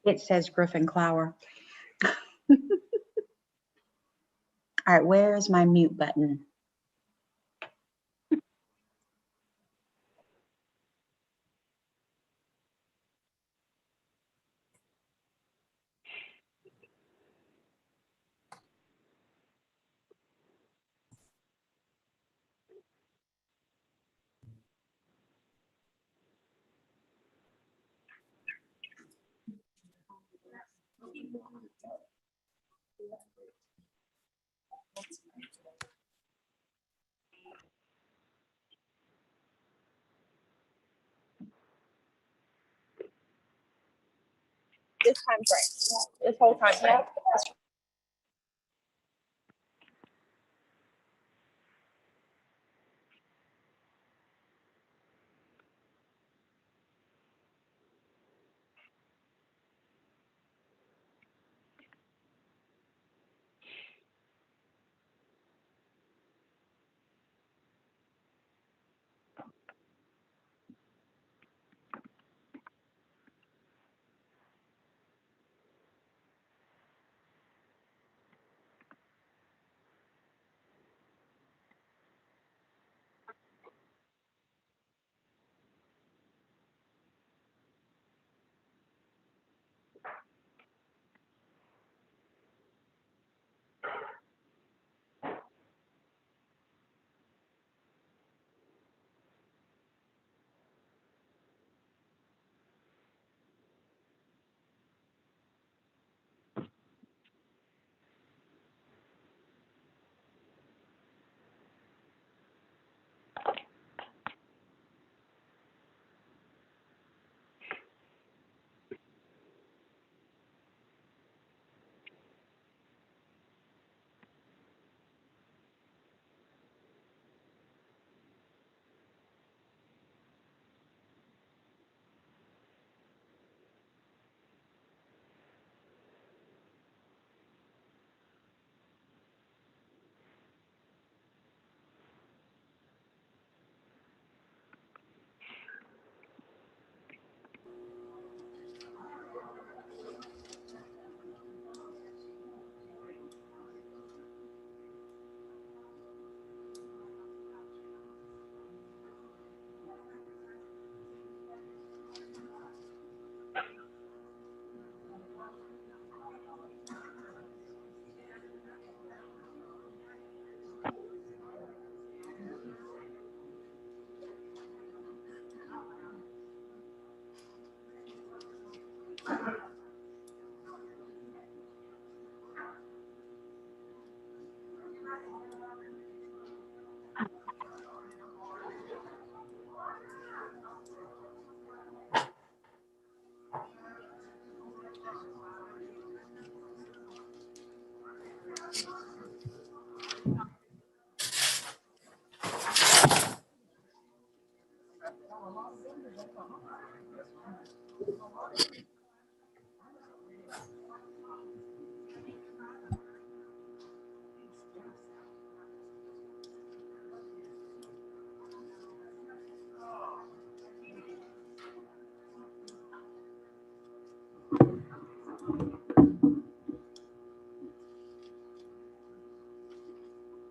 It says Griffin Clower. All right, where is my mute button? This time's right. This whole time. Yeah.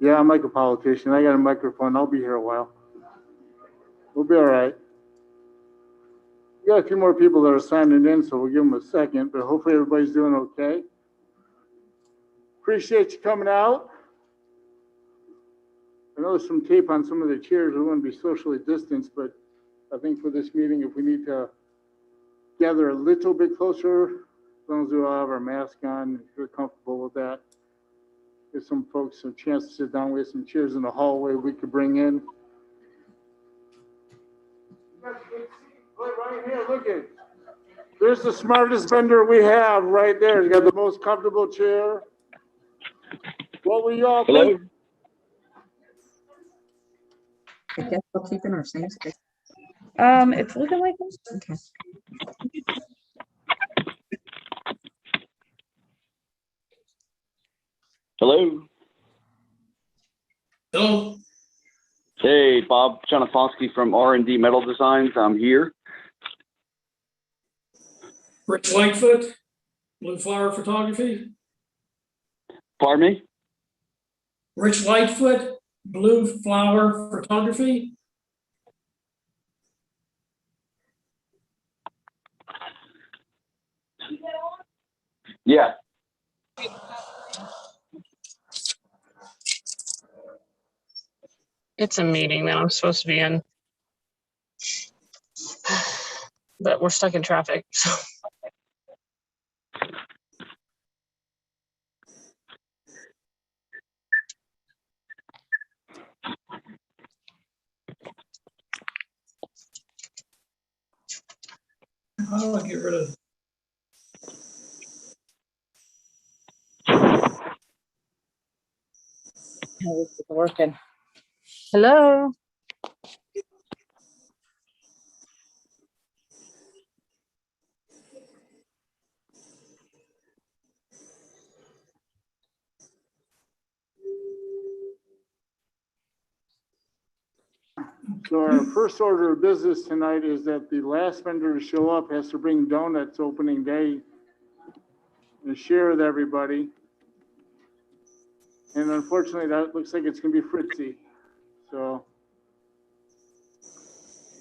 Yeah, I'm like a politician. I got a microphone. I'll be here a while. We'll be all right. We got a few more people that are signing in, so we'll give them a second, but hopefully everybody's doing okay. Appreciate you coming out. I know there's some tape on some of the chairs. We want to be socially distanced, but I think for this meeting, if we need to gather a little bit closer, long as we all have our mask on, if you're comfortable with that. Give some folks a chance to sit down. We have some chairs in the hallway we could bring in. Right here, look at. There's the smartest vendor we have right there. He's got the most comfortable chair. What were y'all thinking? I guess we'll keep in our same space. It's looking like this. Okay. Hello. Hello, Hey, Bob Janafonsky from R&D Metal Designs. I'm here. Rich Lightfoot, Blue Flower Photography. Pardon me? Rich Lightfoot, Blue Flower Photography. Yeah. It's a meeting that I'm supposed to be in, but we're stuck in traffic. So How do I get rid of? It's working. hello. So our first order of business tonight is that the last vendor to show up has to bring donuts opening day and share with everybody. And unfortunately, that looks like it's gonna be Fritzy. So,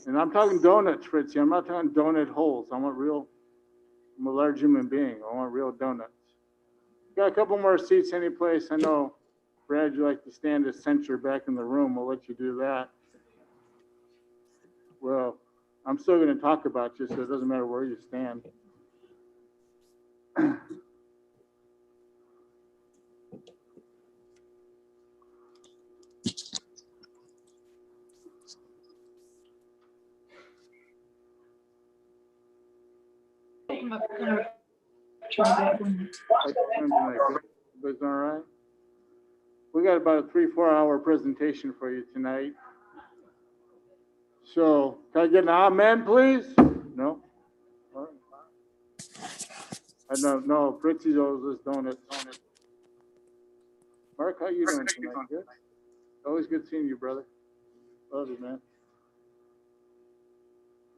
and I'm talking donuts, Fritzy. I'm not talking donut holes. I'm a large human being. I want real donuts. Got a couple more seats any place. I know, Brad, you like to stand as censor back in the room. We'll let you do that. Well, I'm still going to talk about you, so it doesn't matter where you stand. Everybody's all right? We got about a 3-4 hour presentation for you tonight. So, can I get an amen, please? No? All right. No, Fritzy's owes us donuts. Mark, how you doing tonight? Good? Always good seeing you, brother. Love you, man.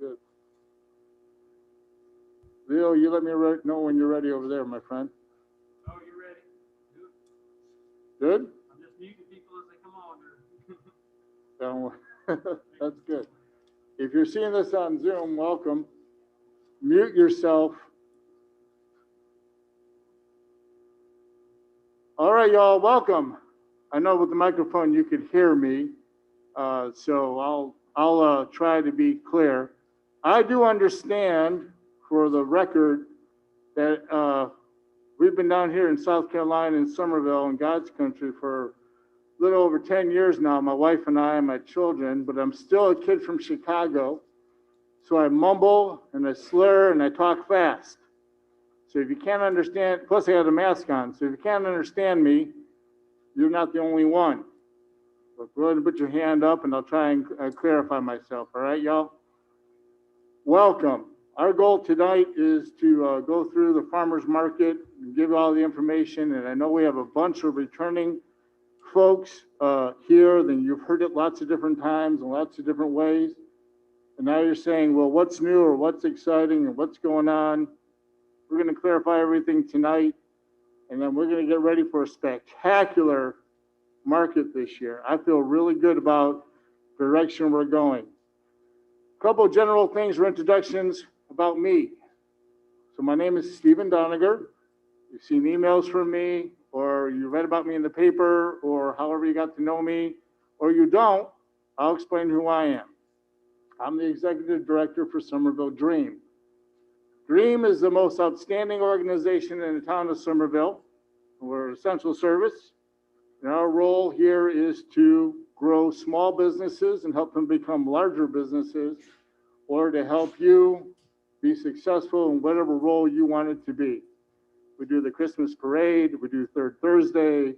Good. Leo, you let me know when you're ready over there, my friend. Oh, you ready? Good? I'm just muting people as they come on. Don't worry. That's good. If you're seeing this on Zoom, welcome. Mute yourself. All right, y'all, welcome. I know with the microphone you could hear me, so I'll try to be clear. I do understand, for the record, that we've been down here in South Carolina in Somerville in God's country for a little over 10 years now, my wife and I and my children, but I'm still a kid from Chicago, so I mumble and I slur and I talk fast. So if you can't understand, plus I had a mask on, so if you can't understand me, you're not the only one. But go ahead and put your hand up and I'll try and clarify myself, all right, y'all? Welcome. Our goal tonight is to go through the farmer's market and give you all the information, and I know we have a bunch of returning folks here, then you've heard it lots of different times and lots of different ways. And now you're saying, well, what's new or what's exciting and what's going on? We're going to clarify everything tonight, and then we're going to get ready for a spectacular market this year. I feel really good about the direction we're going. A couple of general things or introductions about me. So my name is Stephen Doniger. You've seen emails from me, or you read about me in the paper, or however you got to know me, or you don't, I'll explain who I am. I'm the executive director for Somerville Dream. DREAM is the most outstanding organization in the town of Somerville. We're essential service. And our role here is to grow small businesses and help them become larger businesses, or to help you be successful in whatever role you want it to be. We do the Christmas parade, we do Third Thursday,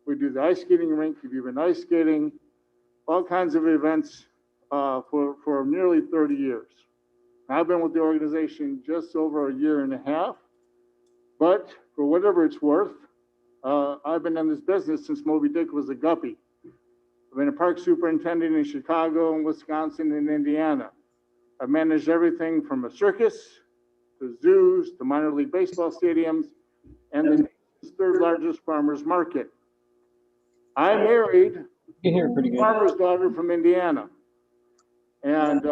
we do the ice skating rink, we've even ice skating, all kinds of events for nearly 30 years. I've been with the organization just over a year and a half, but for whatever it's worth, I've been in this business since Moby Dick was a guppy. I've been a park superintendent in Chicago and Wisconsin and Indiana. I've managed everything from a circus to zoos to minor league baseball stadiums and the nation's third largest farmers market. I married a farmer's daughter from Indiana. And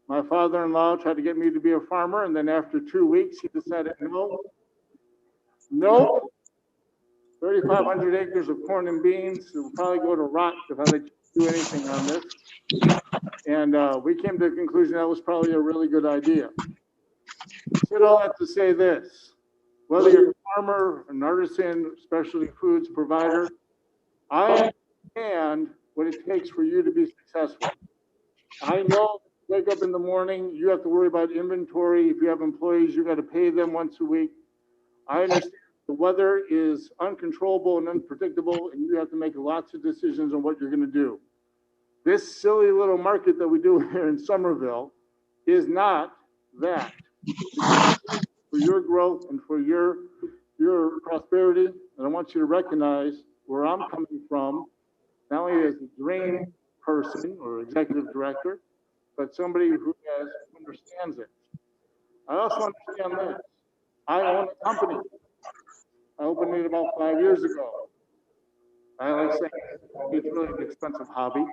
my father-in-law tried to get me to be a farmer, and then after 2 weeks, he decided, no, 3,500 acres of corn and beans, it will probably go to rot if I let you do anything on this. And we came to the conclusion that was probably a really good idea. I said all that to say this: whether you're a farmer, an artisan, specialty foods provider, I understand what it takes for you to be successful. I know, wake up in the morning, you have to worry about inventory. If you have employees, you got to pay them once a week. I understand the weather is uncontrollable and unpredictable, and you have to make lots of decisions on what you're going to do. This silly little market that we do here in Somerville is not that. For your growth and for your prosperity, and I want you to recognize where I'm coming from, not only as a DREAM person or executive director, but somebody who understands it. I also understand this. I own a company. I opened it about 5 years ago. I like saying it's really an expensive hobby,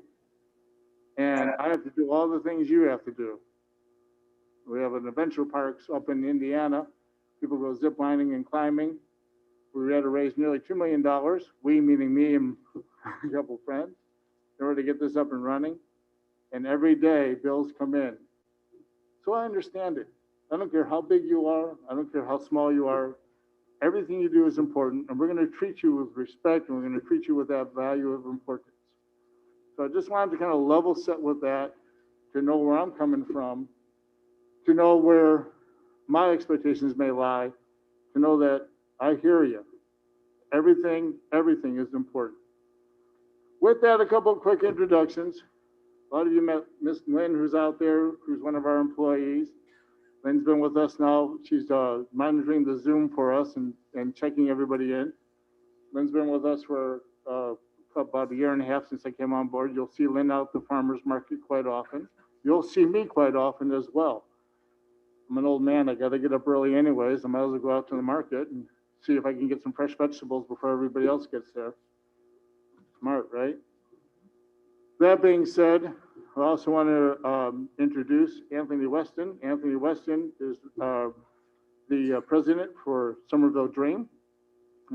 and I have to do all the things you have to do. We have an adventure parks up in Indiana. People go zip lining and climbing. We had to raise nearly $2 million. We, meaning me and a couple friends, in order to get this up and running. And every day bills come in. So I understand it. I don't care how big you are. I don't care how small you are. Everything you do is important, and we're going to treat you with respect, and we're going to treat you with that value of importance. So I just wanted to kind of level set with that, to know where I'm coming from, to know where my expectations may lie, to know that I hear you. Everything is important. With that, a couple of quick introductions. A lot of you met Miss Lynn, who's out there, who's one of our employees. Lynn's been with us now. She's monitoring the Zoom for us and checking everybody in. Lynn's been with us for about a year and a half since I came on board. You'll see Lynn out at the farmer's market quite often. You'll see me quite often as well. I'm an old man. I got to get up early anyways. I might as well go out to the market and see if I can get some fresh vegetables before everybody else gets there. Smart, right? That being said, I also want to introduce Anthony Weston. Anthony Weston is the president for Somerville DREAM.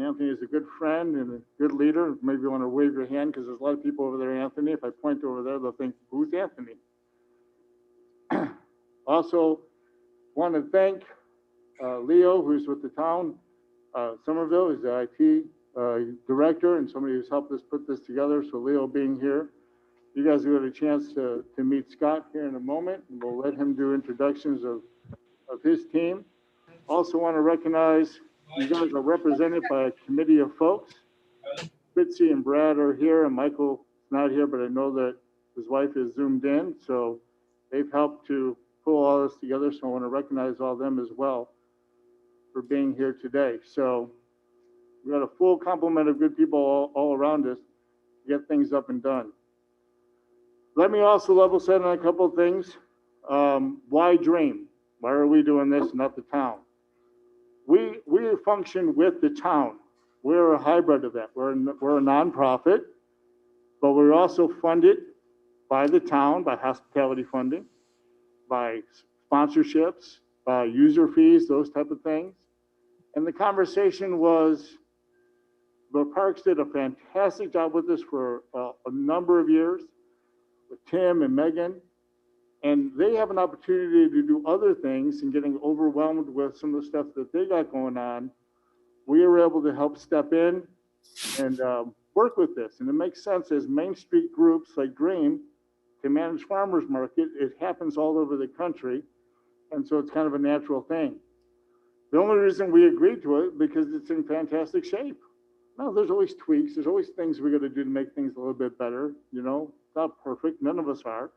Anthony is a good friend and a good leader. Maybe you want to wave your hand because there's a lot of people over there, Anthony. If I point over there, they'll think, who's Anthony? Also, want to thank Leo, who's with the town, Somerville. He's the IT director and somebody who's helped us put this together. So Leo being here, you guys will get a chance to meet Scott here in a moment, and we'll let him do introductions of his team. Also want to recognize you guys are represented by a committee of folks. Fitzy and Brad are here, and Michael's not here, but I know that his wife is zoomed in, so they've helped to pull all this together. So I want to recognize all them as well for being here today. So we got a full complement of good people all around us to get things up and done. Let me also level set on a couple of things. Why DREAM? Why are we doing this, not the town? We function with the town. We're a hybrid of that. We're a nonprofit, but we're also funded by the town, by hospitality funding, by sponsorships, by user fees, those type of things. And the conversation was, the parks did a fantastic job with this for a number of years, with Tim and Megan. And they have an opportunity to do other things and getting overwhelmed with some of the stuff that they got going on. We are able to help step in and work with this. And it makes sense as Main Street groups like Dream to manage farmers market. It happens all over the country. And so it's kind of a natural thing. The only reason we agreed to it because it's in fantastic shape. No, there's always tweaks. There's always things we got to do to make things a little bit better. You know, not perfect. None of us are.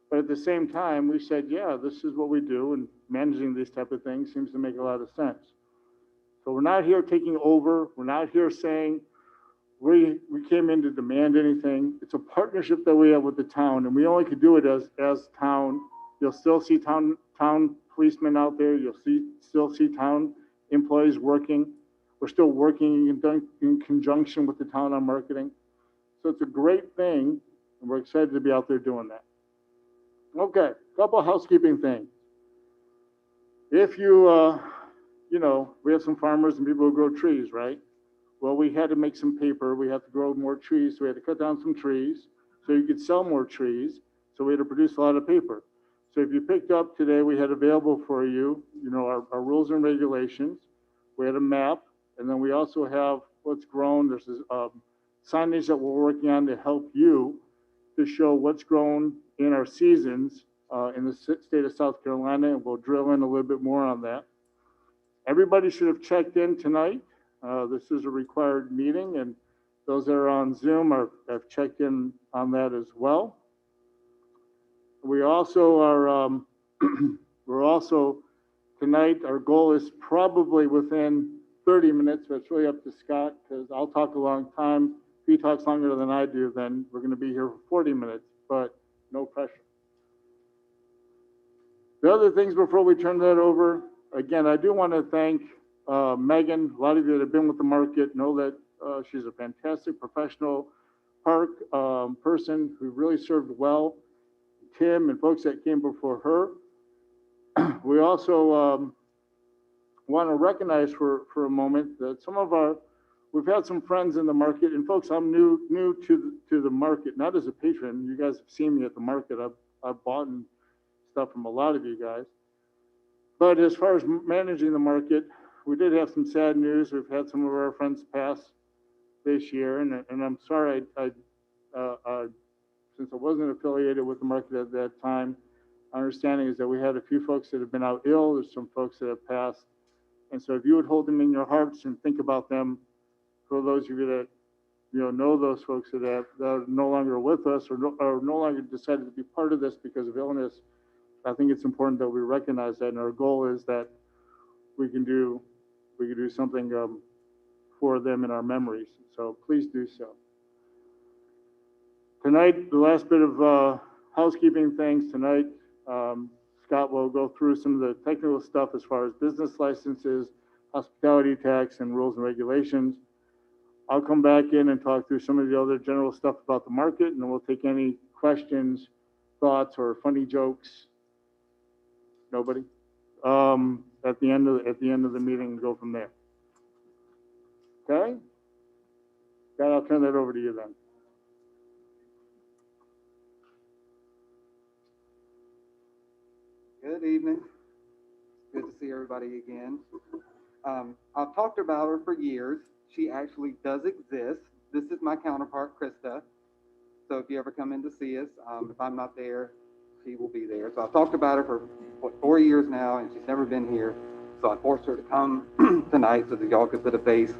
But at the same time, we said, yeah, this is what we do. And managing these type of things seems to make a lot of sense. So we're not here taking over. We're not here saying we came in to demand anything. It's a partnership that we have with the town, and we only could do it as town. You'll still see town policemen out there. You'll still see town employees working. We're still working in conjunction with the town on marketing. So it's a great thing, and we're excited to be out there doing that. Okay, a couple of housekeeping things. If you, you know, we have some farmers and people who grow trees, right? Well, we had to make some paper. We had to grow more trees. So we had to cut down some trees so you could sell more trees. So we had to produce a lot of paper. So if you picked up today, we had available for you, you know, our rules and regulations. We had a map, and then we also have what's grown. There's this signage that we're working on to help you to show what's grown in our seasons in the state of South Carolina, and we'll drill in a little bit more on that. Everybody should have checked in tonight. This is a required meeting, and those that are on Zoom have checked in on that as well. We also are, we're also tonight, our goal is probably within 30 minutes, but it's really up to Scott because I'll talk a long time. If he talks longer than I do, then we're going to be here for 40 minutes, but no pressure. The other things before we turn that over, again, I do want to thank Megan. A lot of you that have been with the market know that she's a fantastic professional park person who really served well. Tim and folks that came before her. We also want to recognize for a moment that some of we've had some friends in the market, and folks, I'm new to the market, not as a patron. You guys have seen me at the market. I've bought stuff from a lot of you guys. But as far as managing the market, we did have some sad news. We've had some of our friends pass this year, and I'm sorry, since I wasn't affiliated with the market at that time, my understanding is that we had a few folks that have been out ill. There's some folks that have passed. And so if you would hold them in your hearts and think about them, for those of you that know those folks that are no longer with us or no longer decided to be part of this because of illness, I think it's important that we recognize that. And our goal is that we can do something for them in our memories. So please do so. Tonight, the last bit of housekeeping things tonight, Scott will go through some of the technical stuff as far as business licenses, hospitality tax, and rules and regulations. I'll come back in and talk through some of the other general stuff about the market, and then we'll take any questions, thoughts, or funny jokes. Nobody? At the end of the meeting and go from there. Okay? Scott, I'll turn that over to you then. Good evening. Good to see everybody again. I've talked about her for years. She actually does exist. This is my counterpart, Krista. So if you ever come in to see us, if I'm not there, she will be there. So I've talked about her for 4 years now, and she's never been here. So I forced her to come tonight so that y'all could put a face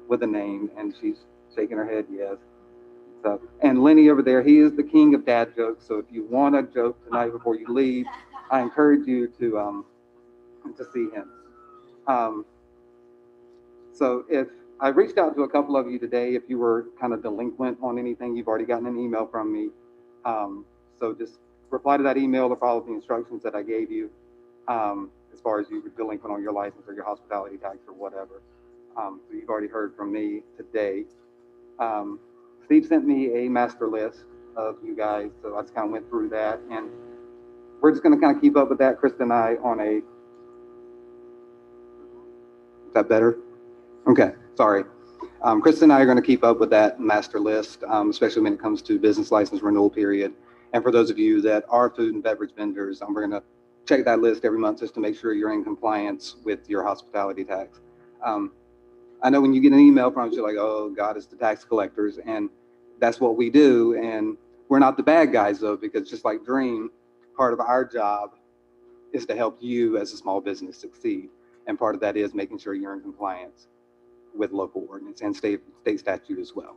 with a name, and she's shaking her head yes. So, and Lenny over there, he is the king of dad jokes. So if you want a joke tonight before you leave, I encourage you to see him. So if I reached out to a couple of you today, if you were kind of delinquent on anything, you've already gotten an email from me. So just reply to that email or follow the instructions that I gave you as far as you were delinquent on your license or your hospitality tax or whatever. So you've already heard from me today. Steve sent me a master list of you guys, so I just kind of went through that, and we're just going to kind of keep up with that, Krista and I, on a... Is that better? Okay, sorry. Krista and I are going to keep up with that master list, especially when it comes to business license renewal period And for those of you that are food and beverage vendors, we're going to check that list every month just to make sure you're in compliance with your hospitality tax. I know when you get an email from us, you're like, oh God, it's the tax collectors. And that's what we do. And we're not the bad guys though, because just like Dream, part of our job is to help you as a small business succeed. And part of that is making sure you're in compliance with local ordinance and state statute as well.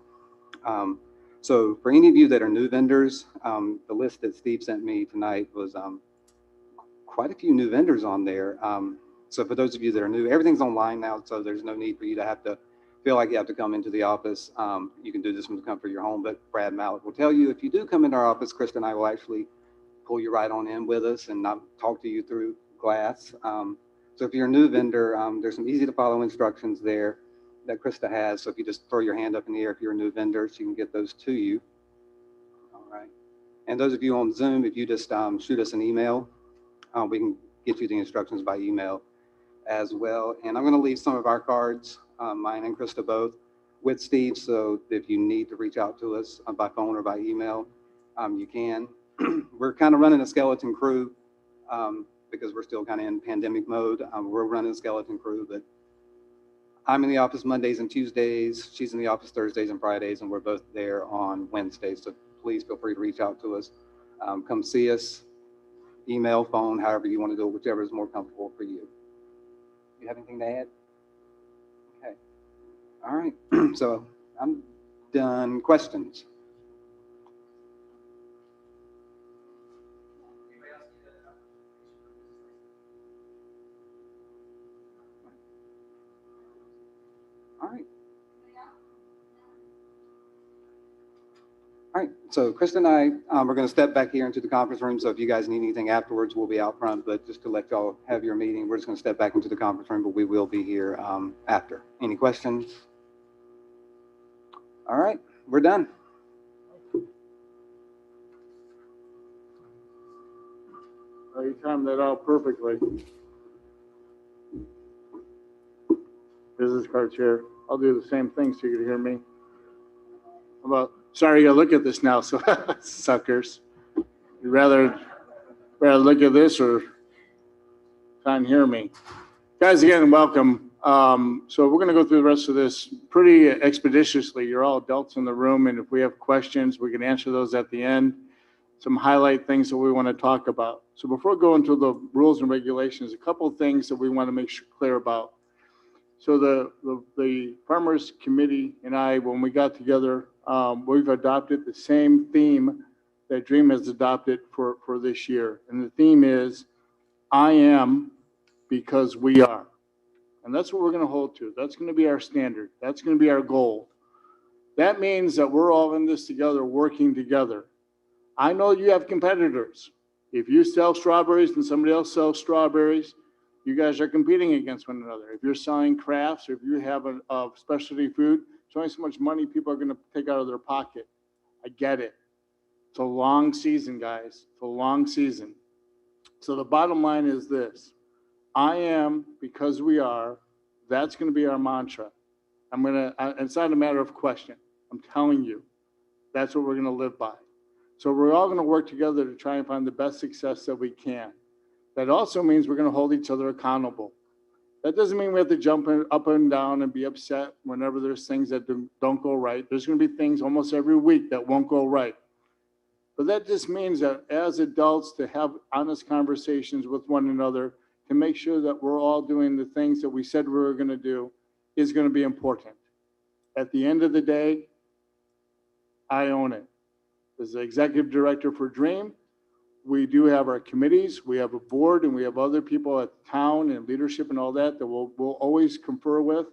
So for any of you that are new vendors, the list that Steve sent me tonight was quite a few new vendors on there. So for those of you that are new, everything's online now, so there's no need for you to have to feel like you have to come into the office. You can do this from the comfort of your home, but Brad Mallett will tell you, if you do come into our office, Krista and I will actually pull you right on in with us and not talk to you through glass. So if you're a new vendor, there's some easy to follow instructions there that Krista has. So if you just throw your hand up in the air, if you're a new vendor, she can get those to you. All right. And those of you on Zoom, if you just shoot us an email, we can get you the instructions by email as well. And I'm going to leave some of our cards, mine and Krista both, with Steve. So if you need to reach out to us by phone or by email, you can. We're kind of running a skeleton crew because we're still kind of in pandemic mode. We're running a skeleton crew, but I'm in the office Mondays and Tuesdays. She's in the office Thursdays and Fridays, and we're both there on Wednesdays. So please feel free to reach out to us. Come see us, email, phone, however you want to do it, whichever is more comfortable for you. You have anything to add? Okay. All right. So I'm done. Questions? All right. All right, so Krista and I are going to step back here into the conference room. So if you guys need anything afterwards, we'll be out front. But just to let y'all have your meeting, we're just going to step back into the conference room, but we will be here after. Any questions? All right, we're done. Oh, you timed that out perfectly. Business card chair. I'll do the same thing so you can hear me. How about, sorry, you gotta look at this now, so suckers. You'd rather look at this or try and hear me. Guys, again, welcome. So we're gonna go through the rest of this pretty expeditiously. You're all adults in the room, and if we have questions, we can answer those at the end. Some highlight things that we want to talk about. So before going to the rules and regulations, a couple of things that we want to make sure clear about. So the Farmers Committee and I, when we got together, we've adopted the same theme that Dream has adopted for this year. And the theme is, I am because we are. And that's what we're going to hold to. That's going to be our standard. That's going to be our goal. That means that we're all in this together, working together. I know you have competitors. If you sell strawberries and somebody else sells strawberries, you guys are competing against one another. If you're selling crafts, or if you have a specialty food, there's only so much money people are going to take out of their pocket. I get it. It's a long season, guys. It's a long season. So the bottom line is this. I am because we are. That's going to be our mantra. It's not a matter of question. I'm telling you, that's what we're going to live by. So we're all going to work together to try and find the best success that we can. That also means we're going to hold each other accountable. That doesn't mean we have to jump up and down and be upset whenever there's things that don't go right. There's going to be things almost every week that won't go right. But that just means that as adults, to have honest conversations with one another, to make sure that we're all doing the things that we said we were going to do, is going to be important. At the end of the day, I own it. As the executive director for Dream, we do have our committees, we have a board, and we have other people at town and leadership and all that we'll always confer with.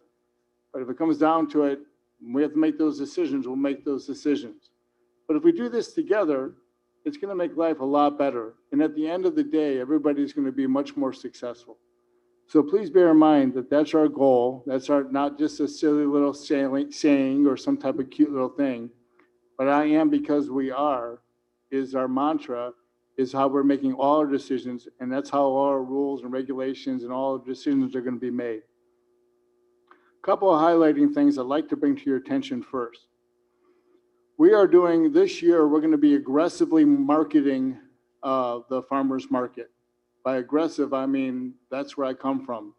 But if it comes down to it, we have to make those decisions, we'll make those decisions. But if we do this together, it's going to make life a lot better. And at the end of the day, everybody's going to be much more successful. So please bear in mind that that's our goal. That's not just a silly little saying or some type of cute little thing. But I am because we are is our mantra, is how we're making all our decisions. And that's how all our rules and regulations and all our decisions are going to be made. A couple of highlighting things I'd like to bring to your attention first. we are doing this year, we're going to be aggressively marketing the farmers market. By aggressive, I mean, that's where I come from.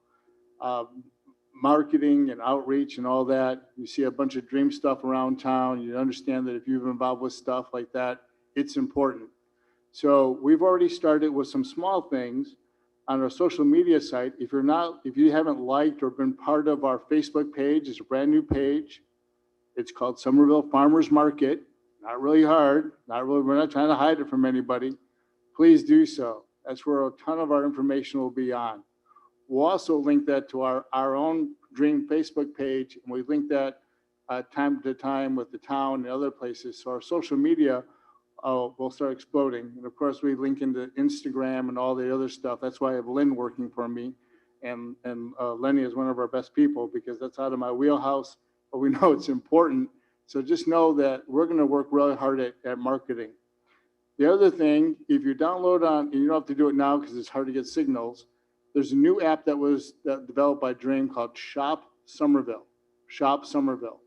Marketing and outreach and all that. You see a bunch of dream stuff around town. You understand that if you're involved with stuff like that, it's important. So we've already started with some small things on our social media site. If you haven't liked or been part of our Facebook page, it's a brand new page. It's called Somerville Farmers Market. Not really hard. We're not trying to hide it from anybody. Please do so. That's where a ton of our information will be on. We'll also link that to our own Dream Facebook page, and we link that time to time with the town and other places. So our social media will start exploding. And of course, we link into Instagram and all the other stuff. That's why I have Lynn working for me. And Lenny is one of our best people because that's out of my wheelhouse, but we know it's important. So just know that we're going to work really hard at marketing. The other thing, if you download on, and you don't have to do it now because it's hard to get signals, there's a new app that was developed by Dream called Shop Somerville. Shop Somerville.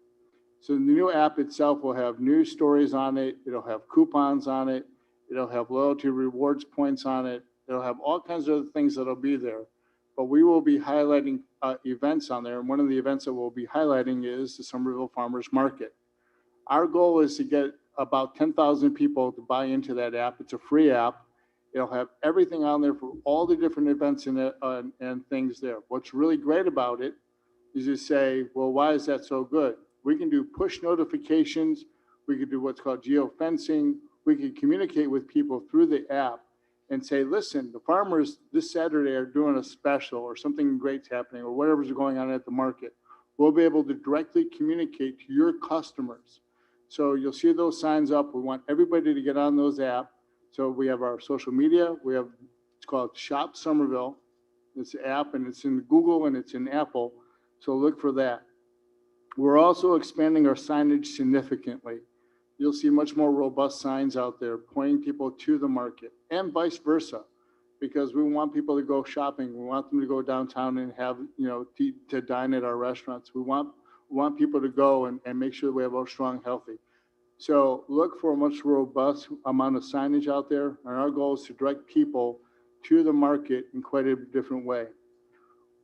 So the new app itself will have news stories on it. It'll have coupons on it. It'll have loyalty rewards points on it. It'll have all kinds of other things that'll be there. But we will be highlighting events on there. And one of the events that we'll be highlighting is the Somerville Farmers Market. Our goal is to get about 10,000 people to buy into that app. It's a free app. It'll have everything on there for all the different events in it, and things there. What's really great about it is you say, well, why is that so good? We can do push notifications. We could do what's called geofencing. We can communicate with people through the app and say, listen, the farmers this Saturday are doing a special or something great's happening or whatever's going on at the market. We'll be able to directly communicate to your customers. So you'll see those signs up. We want everybody to get on those apps. So we have our social media. It's called Shop Somerville. It's an app and it's in Google and it's in Apple. So look for that. We're also expanding our signage significantly. You'll see much more robust signs out there pointing people to the market and vice versa, because we want people to go shopping. We want them to go downtown and have, to dine at our restaurants. We want people to go and make sure we have our strong, healthy. So look for a much robust amount of signage out there. And our goal is to direct people to the market in quite a different way.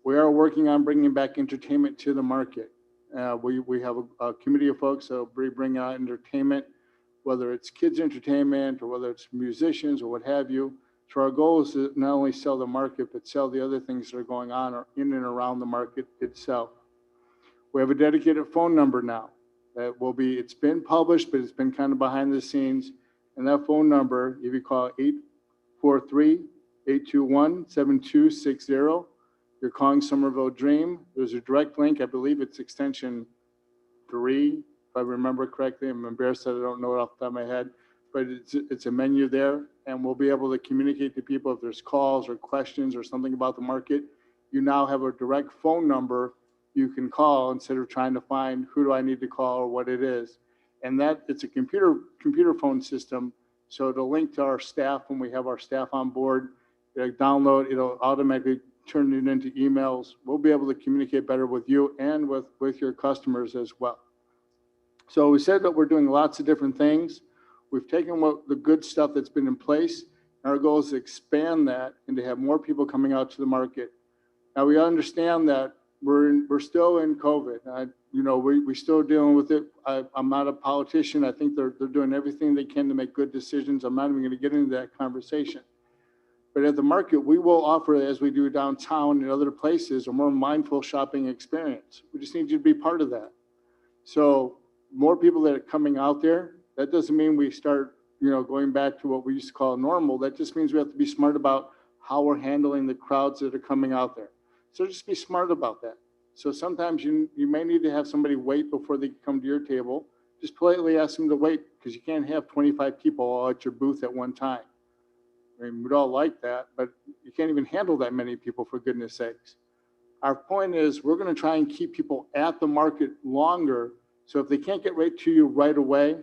We are working on bringing back entertainment to the market. We have a committee of folks that will bring out entertainment, whether it's kids entertainment or whether it's musicians or what have you. So our goal is to not only sell the market, but sell the other things that are going on or in and around the market itself. We have a dedicated phone number now. That will be, it's been published, but it's been kind of behind the scenes. And that phone number, if you call 843-821-7260, you're calling Somerville Dream. There's a direct link. I believe it's extension 3, if I remember correctly. I'm embarrassed that I don't know it off the top of my head, but it's a menu there, and we'll be able to communicate to people if there's calls or questions or something about the market. You now have a direct phone number you can call instead of trying to find who do I need to call or what it is. And that it's a computer phone system. So it'll link to our staff when we have our staff on board. It'll download, it'll automatically turn it into emails. We'll be able to communicate better with you and with your customers as well. So we said that we're doing lots of different things. We've taken the good stuff that's been in place. Our goal is to expand that and to have more people coming out to the market. Now we understand that we're still in COVID. We're still dealing with it. I'm not a politician. I think they're doing everything they can to make good decisions. I'm not even going to get into that conversation. But at the market, we will offer, as we do downtown and other places, a more mindful shopping experience. We just need you to be part of that. So more people that are coming out there, that doesn't mean we start, going back to what we used to call normal. That just means we have to be smart about how we're handling the crowds that are coming out there. So just be smart about that. So sometimes you may need to have somebody wait before they come to your table. Just politely ask them to wait, because you can't have 25 people all at your booth at one time. I mean, we'd all like that, but you can't even handle that many people, for goodness sakes. Our point is we're going to try and keep people at the market longer. So if they can't get right to you right away,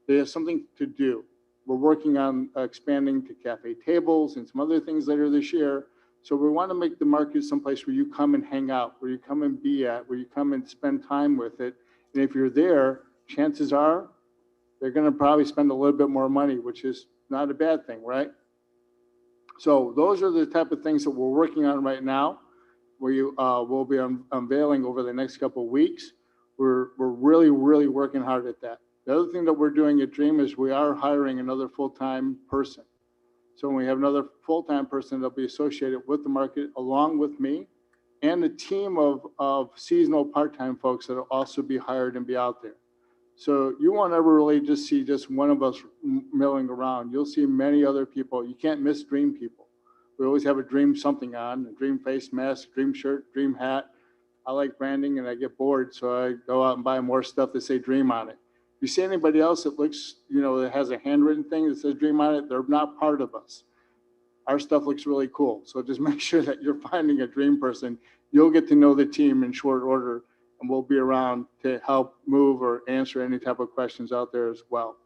they have something to do. We're working on expanding to cafe tables and some other things later this year. So we want to make the market someplace where you come and hang out, where you come and be at, where you come and spend time with it. And if you're there, chances are they're going to probably spend a little bit more money, which is not a bad thing, right? So those are the type of things that we're working on right now. We will be unveiling over the next couple of weeks. We're really, really working hard at that. The other thing that we're doing at Dream is we are hiring another full-time person. So when we have another full-time person that'll be associated with the market along with me and a team of seasonal part-time folks that'll also be hired and be out there. So you won't ever really just see just one of us milling around. You'll see many other people. You can't miss Dream people. We always have a Dream something on, a Dream face mask, Dream shirt, Dream hat. I like branding and I get bored, so I go out and buy more stuff that say Dream on it. If you see anybody else that looks, that has a handwritten thing that says Dream on it, they're not part of us. Our stuff looks really cool. So just make sure that you're finding a Dream person. You'll get to know the team in short order, and we'll be around to help move or answer any type of questions out there as well.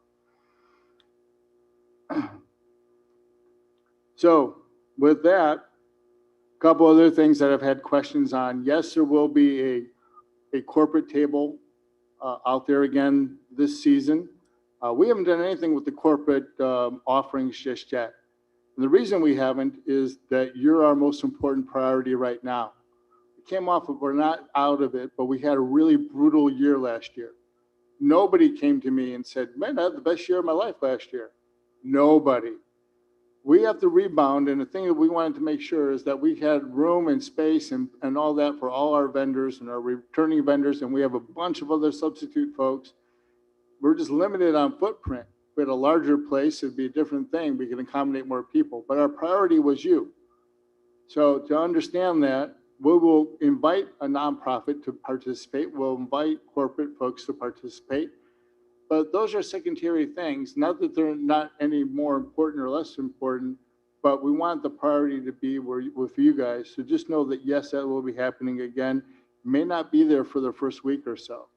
So with that, a couple other things that I've had questions on. Yes, there will be a corporate table out there again this season. We haven't done anything with the corporate offerings just yet. And the reason we haven't is that you're our most important priority right now. Came off of, we're not out of it, but we had a really brutal year last year. Nobody came to me and said, man, I had the best year of my life last year. Nobody. We have to rebound, and the thing that we wanted to make sure is that we had room and space and all that for all our vendors and our returning vendors, and we have a bunch of other substitute folks. We're just limited on footprint. If we had a larger place, it'd be a different thing. We can accommodate more people, but our priority was you. So to understand that, we will invite a nonprofit to participate. We'll invite corporate folks to participate. But those are secondary things. Not that they're not any more important or less important, but we want the priority to be with you guys. So just know that, yes, that will be happening again. May not be there for the first week or so.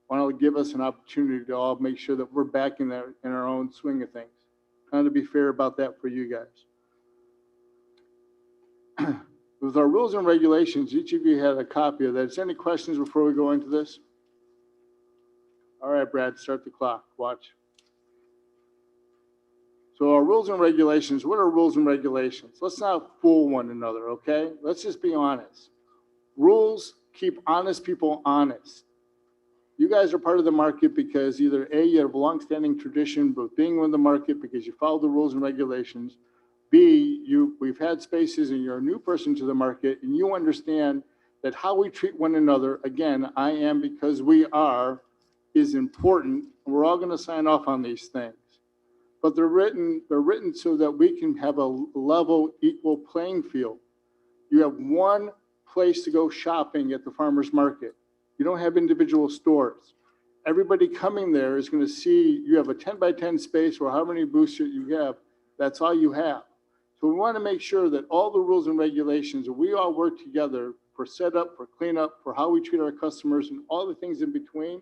Want to give us an opportunity to all make sure that we're back in our own swing of things. Trying to be fair about that for you guys. With our rules and regulations, each of you had a copy of that. Is there any questions before we go into this? All right, Brad, start the clock. Watch. So our rules and regulations, what are rules and regulations? Let's not fool one another, okay? Let's just be honest. Rules keep honest people honest. You guys are part of the market because either A, you have a longstanding tradition of being in the market because you follow the rules and regulations. B, we've had spaces and you're a new person to the market and you understand that how we treat one another, again, I am because we are, is important. And we're all going to sign off on these things. But they're written so that we can have a level, equal playing field. You have one place to go shopping at the farmer's market. You don't have individual stores. Everybody coming there is going to see you have a 10 by 10 space or how many booths you have. That's all you have. So we want to make sure that all the rules and regulations, we all work together for setup, for cleanup, for how we treat our customers, and all the things in between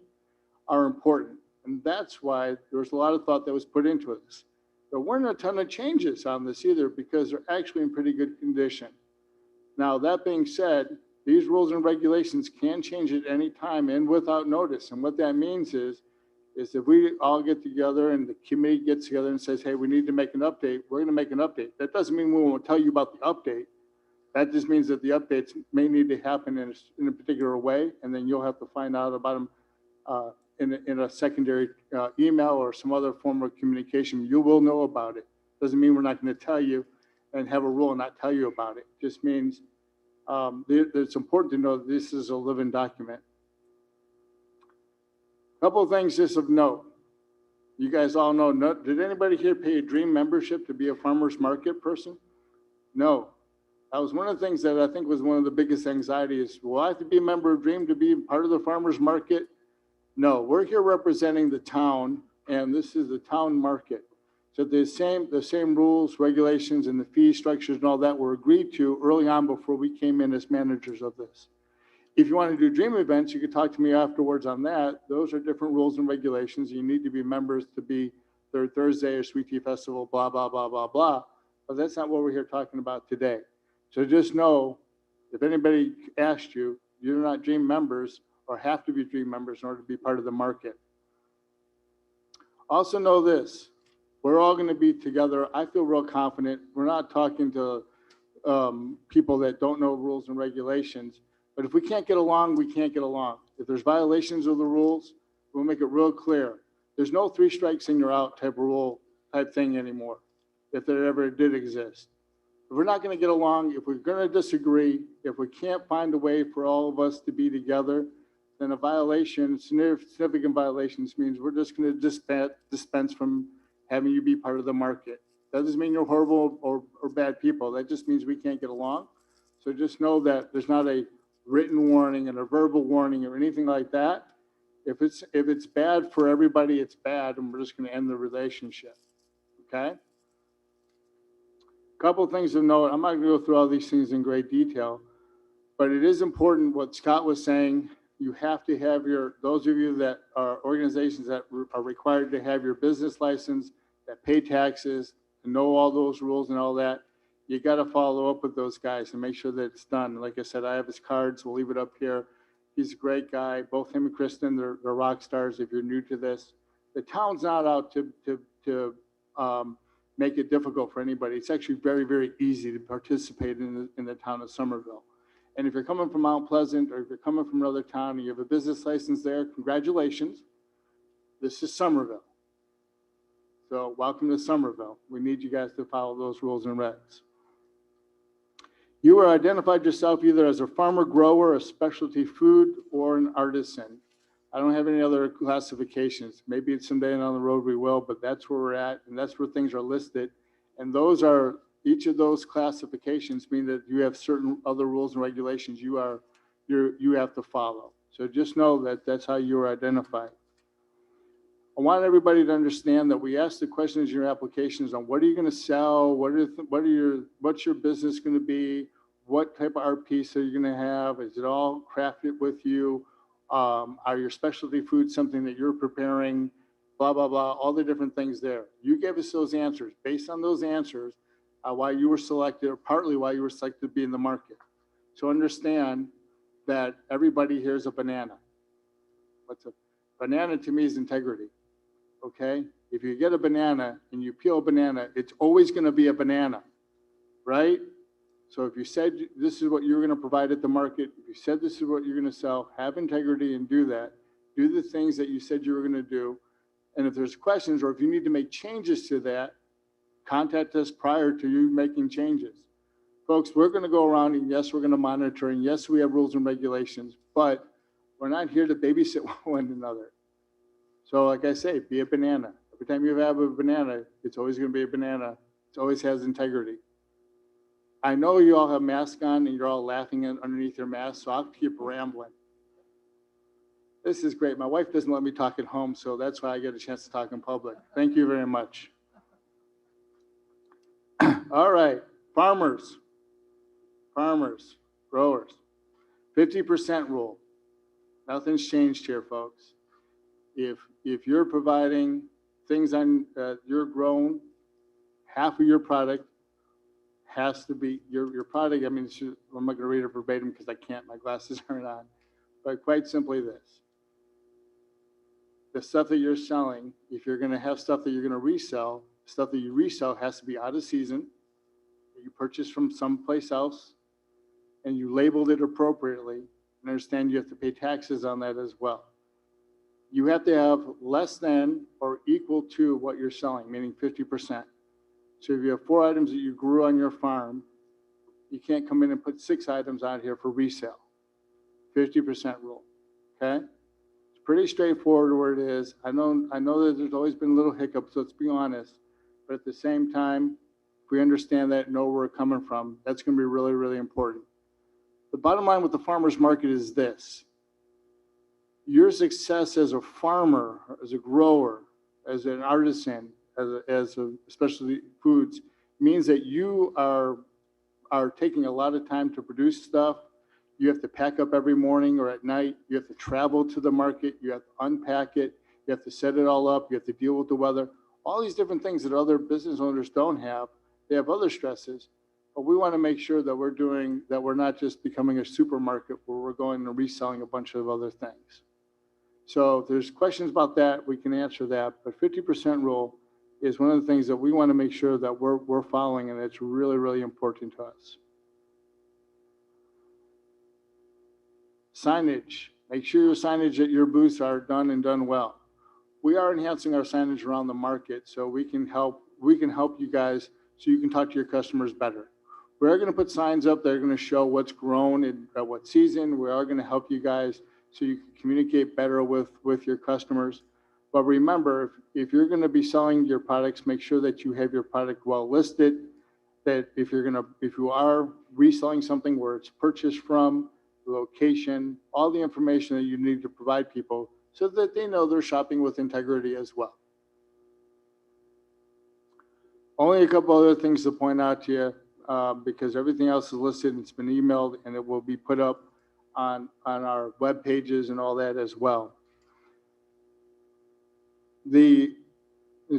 are important. And that's why there's a lot of thought that was put into this. There weren't a ton of changes on this either because they're actually in pretty good condition. Now, that being said, these rules and regulations can change at any time and without notice. And what that means is if we all get together and the committee gets together and says, hey, we need to make an update, we're going to make an update. That doesn't mean we won't tell you about the update. That just means that the updates may need to happen in a particular way, and then you'll have to find out about them in a secondary email or some other form of communication. You will know about it. Doesn't mean we're not going to tell you and have a rule and not tell you about it. Just means it's important to know that this is a living document. Couple of things just of note. You guys all know, did anybody here pay a Dream membership to be a farmer's market person? No. That was one of the things that I think was one of the biggest anxieties. Will I have to be a member of Dream to be part of the farmer's market? No, we're here representing the town, and this is the town market. So the same rules, regulations, and the fee structures and all that were agreed to early on before we came in as managers of this. If you want to do Dream events, you could talk to me afterwards on that. Those are different rules and regulations. You need to be members to be Third Thursday or Sweet Tea Festival, blah, blah, blah, blah, blah. But that's not what we're here talking about today. So just know, if anybody asked you, you're not Dream members or have to be Dream members in order to be part of the market. Also know this, we're all gonna be together. I feel real confident. We're not talking to people that don't know rules and regulations. But if we can't get along, we can't get along. If there's violations of the rules, we'll make it real clear. There's no 3 strikes and you're out type of rule type thing anymore, if there ever did exist. If we're not gonna get along, if we're gonna disagree, if we can't find a way for all of us to be together, then a violation, significant violations means we're just gonna dispense from having you be part of the market. That doesn't mean you're horrible or bad people. That just means we can't get along. So just know that there's not a written warning and a verbal warning or anything like that. If it's bad for everybody, it's bad, and we're just going to end the relationship. Okay? Couple of things to note. I'm not going to go through all these things in great detail, but it is important what Scott was saying. You have to have those of you that are organizations that are required to have your business license, that pay taxes, and know all those rules and all that. You got to follow up with those guys and make sure that it's done. Like I said, I have his cards. We'll leave it up here. He's a great guy. Both him and Kristen, they're rock stars. If you're new to this, the town's not out to make it difficult for anybody. It's actually very, very easy to participate in the town of Somerville. And if you're coming from Mount Pleasant, or if you're coming from another town and you have a business license there, congratulations. This is Somerville. So welcome to Somerville. We need you guys to follow those rules and regs. You are identified yourself either as a farmer, grower, a specialty food, or an artisan. I don't have any other classifications. Maybe it's someday down the road we will, but that's where we're at, and that's where things are listed. And each of those classifications mean that you have certain other rules and regulations you have to follow. So just know that that's how you are identified. I want everybody to understand that we ask the questions in your applications on what are you going to sell, what's your business going to be, what type of art piece are you going to have, is it all crafted with you, are your specialty foods something that you're preparing, blah, blah, blah, all the different things there. You gave us those answers. Based on those answers, why you were selected, or partly why you were selected to be in the market. So understand that everybody here is a banana. What's a banana to me is integrity. Okay, if you get a banana and you peel a banana, it's always going to be a banana, right? So if you said this is what you're going to provide at the market, if you said this is what you're going to sell, have integrity and do that. Do the things that you said you were going to do. And if there's questions or if you need to make changes to that, contact us prior to you making changes. Folks, we're going to go around and yes, we're going to monitor, and yes, we have rules and regulations, but we're not here to babysit one another. So like I say, be a banana. Every time you have a banana, it's always going to be a banana. It always has integrity. I know you all have masks on and you're all laughing underneath your masks, so I'll keep rambling. This is great. My wife doesn't let me talk at home, so that's why I get a chance to talk in public. Thank you very much. All right, farmers, growers, 50% rule. Nothing's changed here, folks. If you're providing things on you're grown, half of your product has to be your product. I mean, I'm not going to read it verbatim because I can't. My glasses aren't on. But quite simply this: the stuff that you're selling, if you're going to have stuff that you're going to resell, stuff that you resell has to be out of season, that you purchased from someplace else, and you labeled it appropriately. And understand you have to pay taxes on that as well. You have to have less than or equal to what you're selling, meaning 50%. So if you have 4 items that you grew on your farm, you can't come in and put 6 items out here for resale. 50% rule, okay? It's pretty straightforward where it is. I know that there's always been little hiccups, so let's be honest. But at the same time, if we understand that and know where we're coming from, that's gonna be really, really important. The bottom line with the farmer's market is this: your success as a farmer, as a grower, as an artisan, as a specialty foods means that you are taking a lot of time to produce stuff. You have to pack up every morning or at night. You have to travel to the market. You have to unpack it. You have to set it all up. You have to deal with the weather. All these different things that other business owners don't have. They have other stresses. But we want to make sure that we're not just becoming a supermarket where we're going and reselling a bunch of other things. So if there's questions about that, we can answer that. But 50% rule is one of the things that we want to make sure that we're following, and it's really, really important to us. Signage. Make sure your signage at your booths are done and done well. We are enhancing our signage around the market so we can help you guys so you can talk to your customers better. We are going to put signs up that are going to show what's grown and at what season. We are going to help you guys so you can communicate better with your customers. But remember, if you're going to be selling your products, make sure that you have your product well listed, that if you are reselling something, where it's purchased from, the location, all the information that you need to provide people so that they know they're shopping with integrity as well. Only a couple other things to point out to you, because everything else is listed and it's been emailed, and it will be put up on our web pages and all that as well. The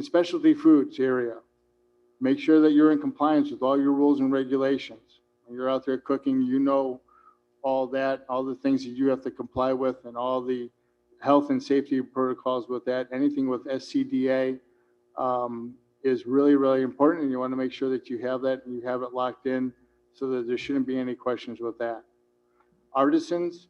specialty foods area, make sure that you're in compliance with all your rules and regulations. When you're out there cooking, you know all that, all the things that you have to comply with, and all the health and safety protocols with that. Anything with SCDA is really, really important, and you want to make sure that you have that and you have it locked in so that there shouldn't be any questions with that. Artisans,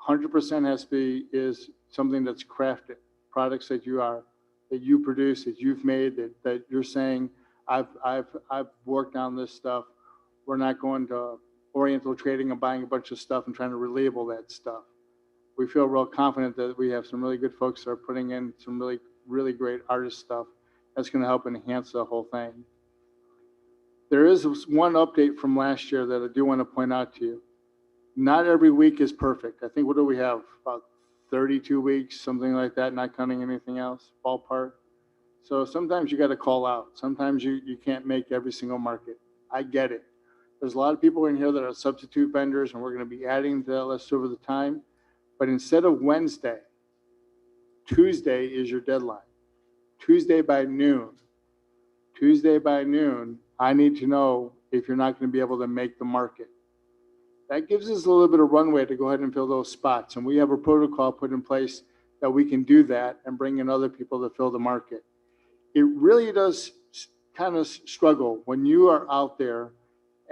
100% has to be is something that's crafted, products that you produce, that you've made, that you're saying, I've worked on this stuff. We're not going to Oriental Trading and buying a bunch of stuff and trying to relabel that stuff. We feel real confident that we have some really good folks that are putting in some really, really great artist stuff that's going to help enhance the whole thing. There is one update from last year that I do want to point out to you. Not every week is perfect. I think, what do we have? About 32 weeks, something like that, not counting anything else, ballpark. So sometimes you got to call out. Sometimes you can't make every single market. I get it. There's a lot of people in here that are substitute vendors, and we're going to be adding to that list over the time. But instead of Wednesday, Tuesday is your deadline. Tuesday by noon. Tuesday by noon, I need to know if you're not going to be able to make the market. That gives us a little bit of runway to go ahead and fill those spots. And we have a protocol put in place that we can do that and bring in other people to fill the market. It really does kind of struggle when you are out there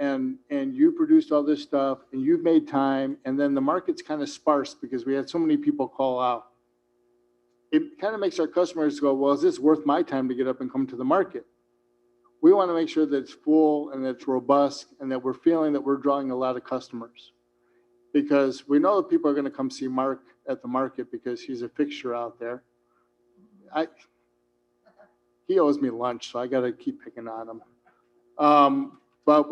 and you produced all this stuff and you've made time, and then the market's kind of sparse because we had so many people call out. It kind of makes our customers go, well, is this worth my time to get up and come to the market? We want to make sure that it's full and that it's robust and that we're feeling that we're drawing a lot of customers, because we know that people are going to come see Mark at the market because he's a fixture out there. He owes me lunch, so I got to keep picking on him. But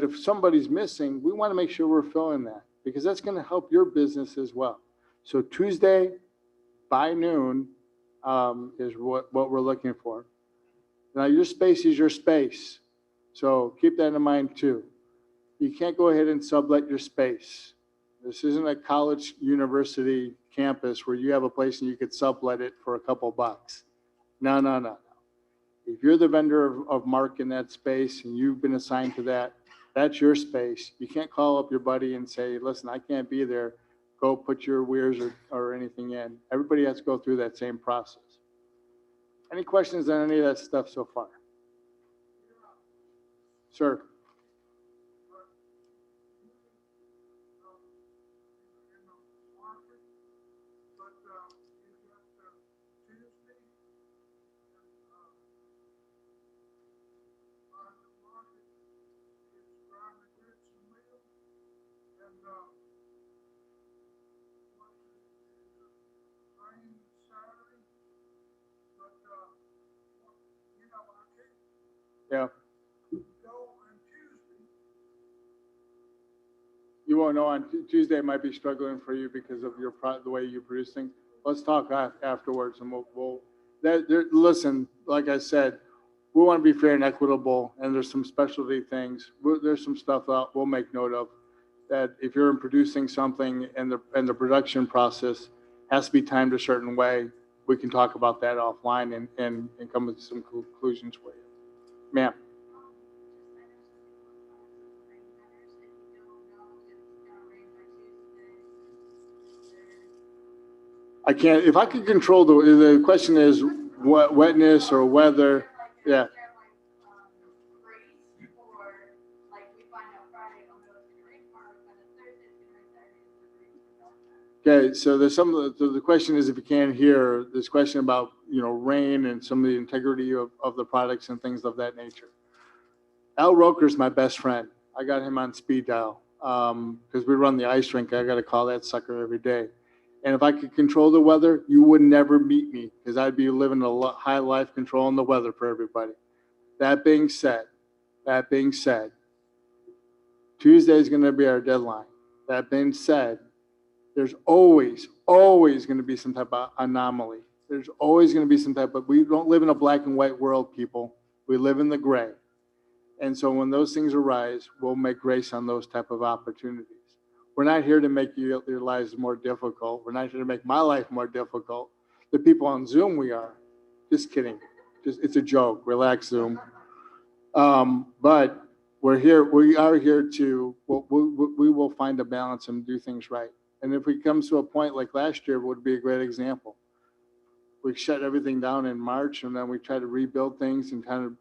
if somebody's missing, we want to make sure we're filling that, because that's going to help your business as well. So Tuesday by noon is what we're looking for. Now, your space is your space, so keep that in mind too. You can't go ahead and sublet your space. This isn't a college, university campus where you have a place and you could sublet it for a couple bucks. No. If you're the vendor of Mark in that space and you've been assigned to that, that's your space. You can't call up your buddy and say, listen, I can't be there. Go put your weirs or anything in. Everybody has to go through that same process. Any questions on any of that stuff so far? Sir? Yeah. You won't know on Tuesday. It might be struggling for you because of the way you produce things. Let's talk afterwards, and listen. Like I said, we want to be fair and equitable, and there's some specialty things. There's some stuff that we'll make note of, that if you're producing something and the production process has to be timed a certain way, we can talk about that offline and come with some conclusions for you. Ma'am. I can't, if I could control the question is what wetness or weather, yeah. Okay, so there's some of the question is, if you can't hear, this question about, rain and some of the integrity of the products and things of that nature. Al Roker's my best friend. I got him on speed dial because we run the ice rink. I got to call that sucker every day. And if I could control the weather, you would never meet me because I'd be living a high life controlling the weather for everybody. That being said, Tuesday is going to be our deadline. That being said, there's always going to be some type of anomaly. There's always going to be some type of, we don't live in a black and white world, people. We live in the gray. And so when those things arise, we'll make grace on those type of opportunities. We're not here to make your lives more difficult. We're not here to make my life more difficult. The people on Zoom, we are. Just kidding. It's a joke. Relax, Zoom. But we are here to, we will find a balance and do things right. And if we come to a point like last year, would be a great example. We shut everything down in March, and then we tried to rebuild things and kind of,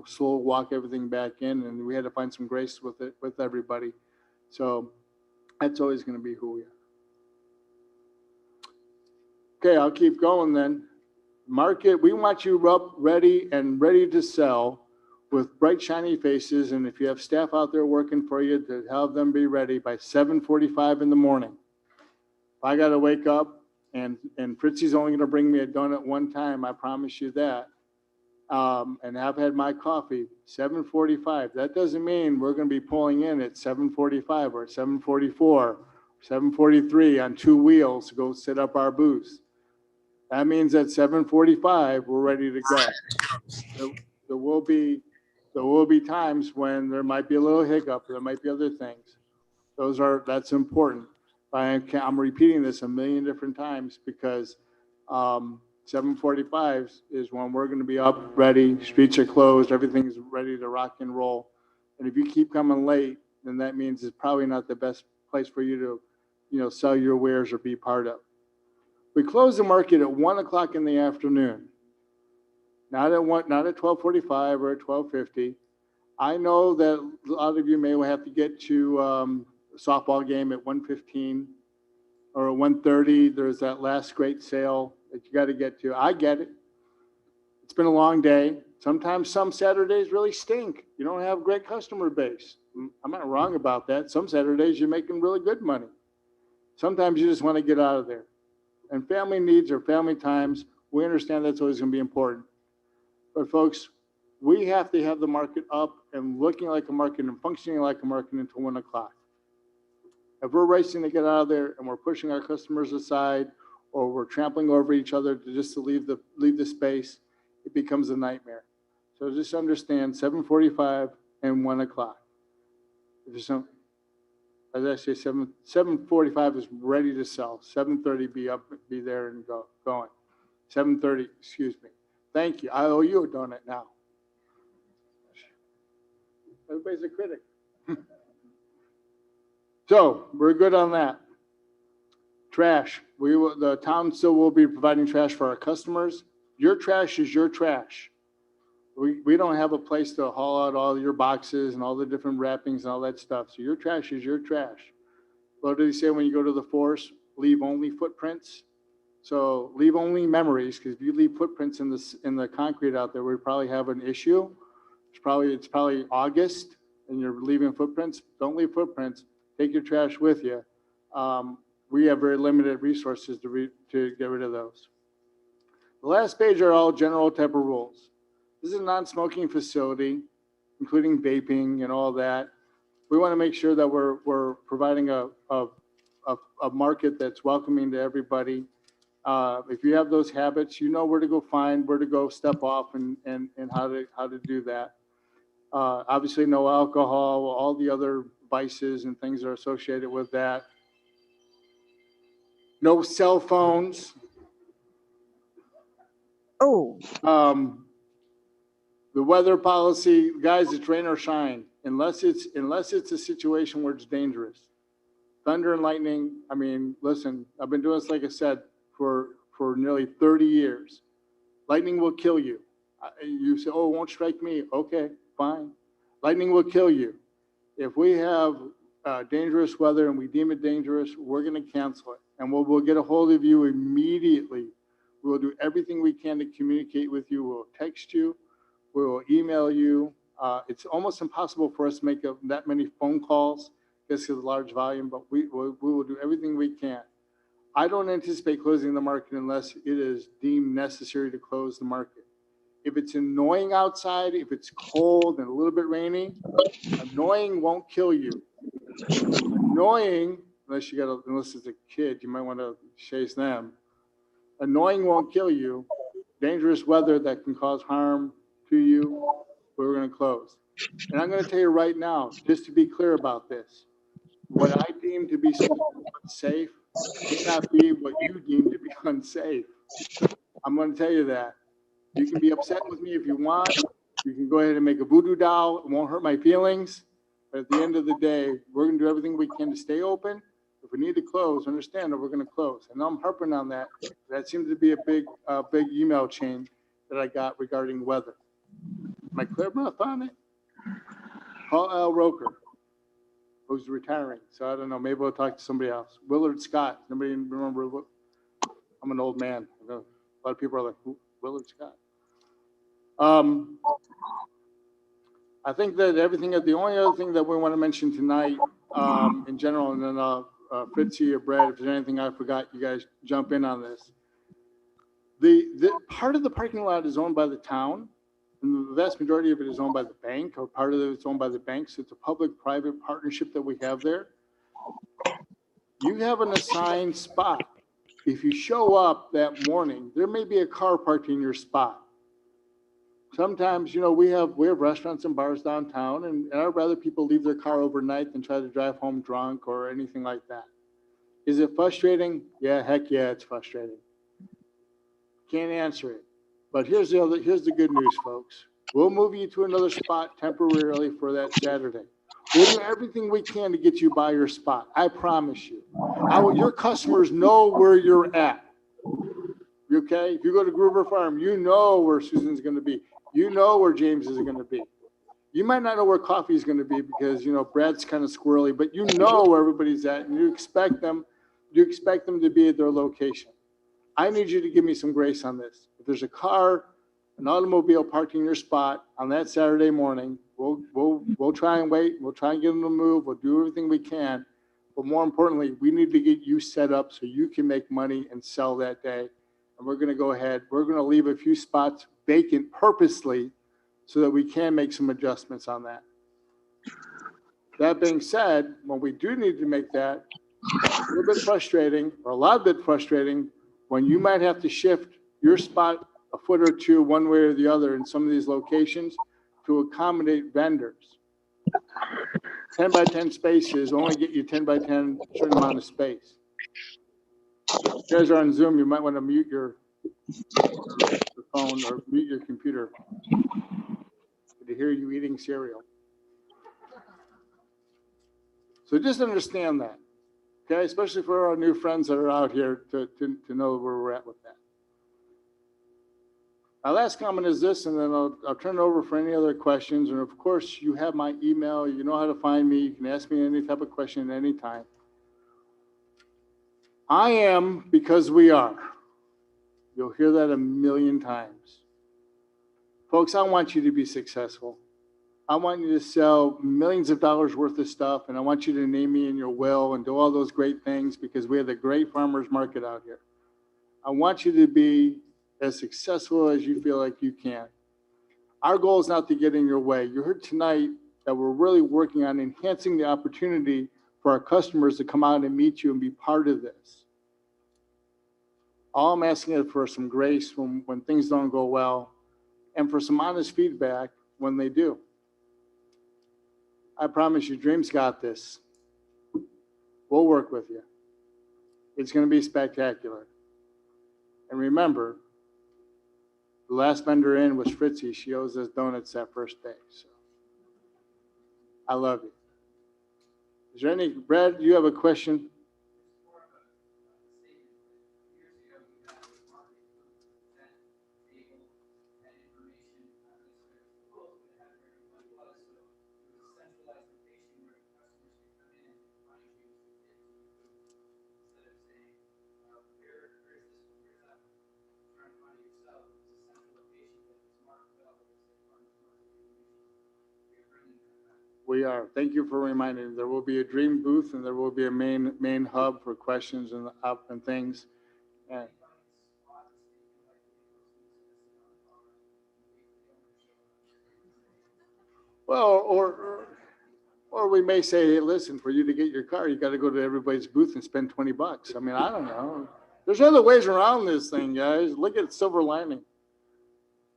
slow walk everything back in. And we had to find some grace with it, with everybody. So that's always going to be who we are. Okay, I'll keep going then. Market, we want you up, ready to sell with bright, shiny faces. And if you have staff out there working for you, to have them be ready by 7:45 in the morning. If I got to wake up and Fritzy's only going to bring me a donut one time, I promise you that. And I've had my coffee, 7:45. That doesn't mean we're going to be pulling in at 7:45 or 7:44, 7:43 on two wheels to go sit up our booth. That means at 7:45, we're ready to go. There will be times when there might be a little hiccup. There might be other things. That's important. I'm repeating this a million different times because 7:45 is when we're going to be up, ready, streets are closed, everything's ready to rock and roll. And if you keep coming late, then that means it's probably not the best place for you to, sell your wares or be part of. We close the market at 1 o'clock in the afternoon, not at 12:45 or at 12:50. I know that a lot of you may have to get to a softball game at 1:15 or at 1:30. There's that last great sale that you got to get to. I get it. It's been a long day. Sometimes some Saturdays really stink. You don't have a great customer base. I'm not wrong about that. Some Saturdays you're making really good money. Sometimes you just want to get out of there. And family needs or family times, we understand that's always going to be important. But folks, we have to have the market up and looking like a market and functioning like a market until 1 o'clock. If we're racing to get out of there and we're pushing our customers aside, or we're trampling over each other to leave the space, it becomes a nightmare. So just understand 7:45 and 1 o'clock. If there's some, as I say, 7:45 is ready to sell. 7:30 be there and going. 7:30, excuse me. Thank you. I owe you a donut now. Everybody's a critic. So we're good on that. Trash. The town still will be providing trash for our customers. Your trash is your trash. We don't have a place to haul out all your boxes and all the different wrappings and all that stuff. So your trash is your trash. What do they say when you go to the forest? Leave only footprints. So leave only memories, because if you leave footprints in the concrete out there, we probably have an issue. It's probably August and you're leaving footprints. Don't leave footprints. Take your trash with you. We have very limited resources to get rid of those. The last page are all general type of rules. This is a non-smoking facility, including vaping and all that. We want to make sure that we're providing a market that's welcoming to everybody. If you have those habits, you know where to go step off and how to do that. Obviously no alcohol, all the other vices and things are associated with that. No cell phones. Oh, The weather policy, guys, it's rain or shine, unless it's a situation where it's dangerous. Thunder and lightning, I mean, listen, I've been doing this, like I said, for nearly 30 years. Lightning will kill you. You say, oh, it won't strike me. Okay, fine. Lightning will kill you. If we have dangerous weather and we deem it dangerous, we're going to cancel it. And we'll get a hold of you immediately. We'll do everything we can to communicate with you. We'll text you. We will email you. It's almost impossible for us to make that many phone calls because of the large volume, but we will do everything we can. I don't anticipate closing the market unless it is deemed necessary to close the market. If it's annoying outside, if it's cold and a little bit rainy, annoying won't kill you. Annoying, unless it's a kid, you might want to chase them. Annoying won't kill you. Dangerous weather that can cause harm to you, we're going to close. And I'm going to tell you right now, just to be clear about this, what I deem to be safe may not be what you deem to be unsafe. I'm going to tell you that. You can be upset with me if you want. You can go ahead and make a voodoo doll. It won't hurt my feelings. But at the end of the day, we're going to do everything we can to stay open. If we need to close, understand that we're going to close. And I'm harping on that. That seems to be a big email chain that I got regarding weather. Am I clear enough on it? Paul L. Roker, who's retiring. So I don't know. Maybe we'll talk to somebody else. Willard Scott. Nobody remember? I'm an old man. A lot of people are like, who? Willard Scott. I think that the only other thing that we want to mention tonight in general, and then Fritzy or Brad, if there's anything I forgot, you guys jump in on this. The part of the parking lot is owned by the town, and the vast majority of it is owned by the bank, or part of it is owned by the bank. So it's a public-private partnership that we have there. You have an assigned spot. If you show up that morning, there may be a car parked in your spot. Sometimes, we have restaurants and bars downtown, and I'd rather people leave their car overnight than try to drive home drunk or anything like that. Is it frustrating? Yeah, heck yeah, it's frustrating. Can't answer it. But here's the good news, folks. We'll move you to another spot temporarily for that Saturday. We'll do everything we can to get you by your spot. I promise you. Your customers know where you're at. Okay? If you go to Gruber Farm, you know where Susan's going to be. You know where James is going to be. You might not know where coffee is going to be because, Brad's kind of squirrely, but you know where everybody's at, and you expect them to be at their location. I need you to give me some grace on this. If there's an automobile parked in your spot on that Saturday morning, we'll try and wait. We'll try and get them to move. We'll do everything we can. But more importantly, we need to get you set up so you can make money and sell that day. And we're going to go ahead. We're going to leave a few spots vacant purposely so that we can make some adjustments on that. That being said, when we do need to make that, a little bit frustrating, or a lot bit frustrating, when you might have to shift your spot a foot or two one way or the other in some of these locations to accommodate vendors. 10 by 10 spaces only get you 10 by 10 certain amount of space. If you guys are on Zoom, you might want to mute your phone or mute your computer. To hear you eating cereal. So just understand that, okay? Especially for our new friends that are out here to know where we're at with that. My last comment is this, and then I'll turn it over for any other questions. And of course, you have my email. You know how to find me. You can ask me any type of question at any time. I am because we are. You'll hear that a million times. Folks, I want you to be successful. I want you to sell millions of dollars worth of stuff, and I want you to name me in your will and do all those great things because we have a great farmers market out here. I want you to be as successful as you feel like you can. Our goal is not to get in your way. You heard tonight that we're really working on enhancing the opportunity for our customers to come out and meet you and be part of this. All I'm asking is for some grace when things don't go well, and for some honest feedback when they do. I promise you, Dream's got this. We'll work with you. It's going to be spectacular. And remember, the last vendor in was Fritzy. She owes us donuts that first day. So I love you. Is there any, Brad, do you have a question? Years ago, We are. Thank you for reminding. There will be a dream booth and there will be a main hub for questions and up and things. And well, or we may say, hey, listen, for you to get your car, you got to go to everybody's booth and spend $20. I mean, I don't know. There's other ways around this thing, guys. Look at silver lining.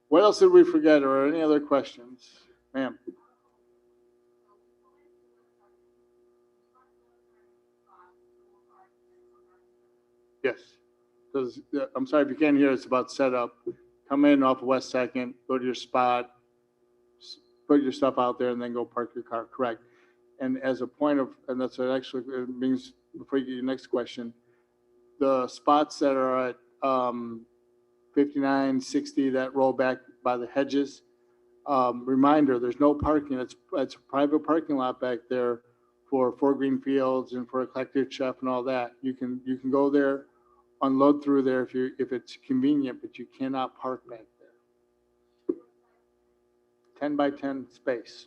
What else did we forget or any other questions? Ma'am. Yes. Because I'm sorry if you can't hear, it's about setup. Come in off West 2nd, go to your spot, put your stuff out there, and then go park your car. Correct. And as a point of, and that's what actually it means before you get your next question, the spots that are at 59, 60 that roll back by the hedges, reminder, there's no parking. It's a private parking lot back there for Green Fields and for Eclectic Chef and all that. You can go there, unload through there if it's convenient, but you cannot park back there. 10 by 10 space.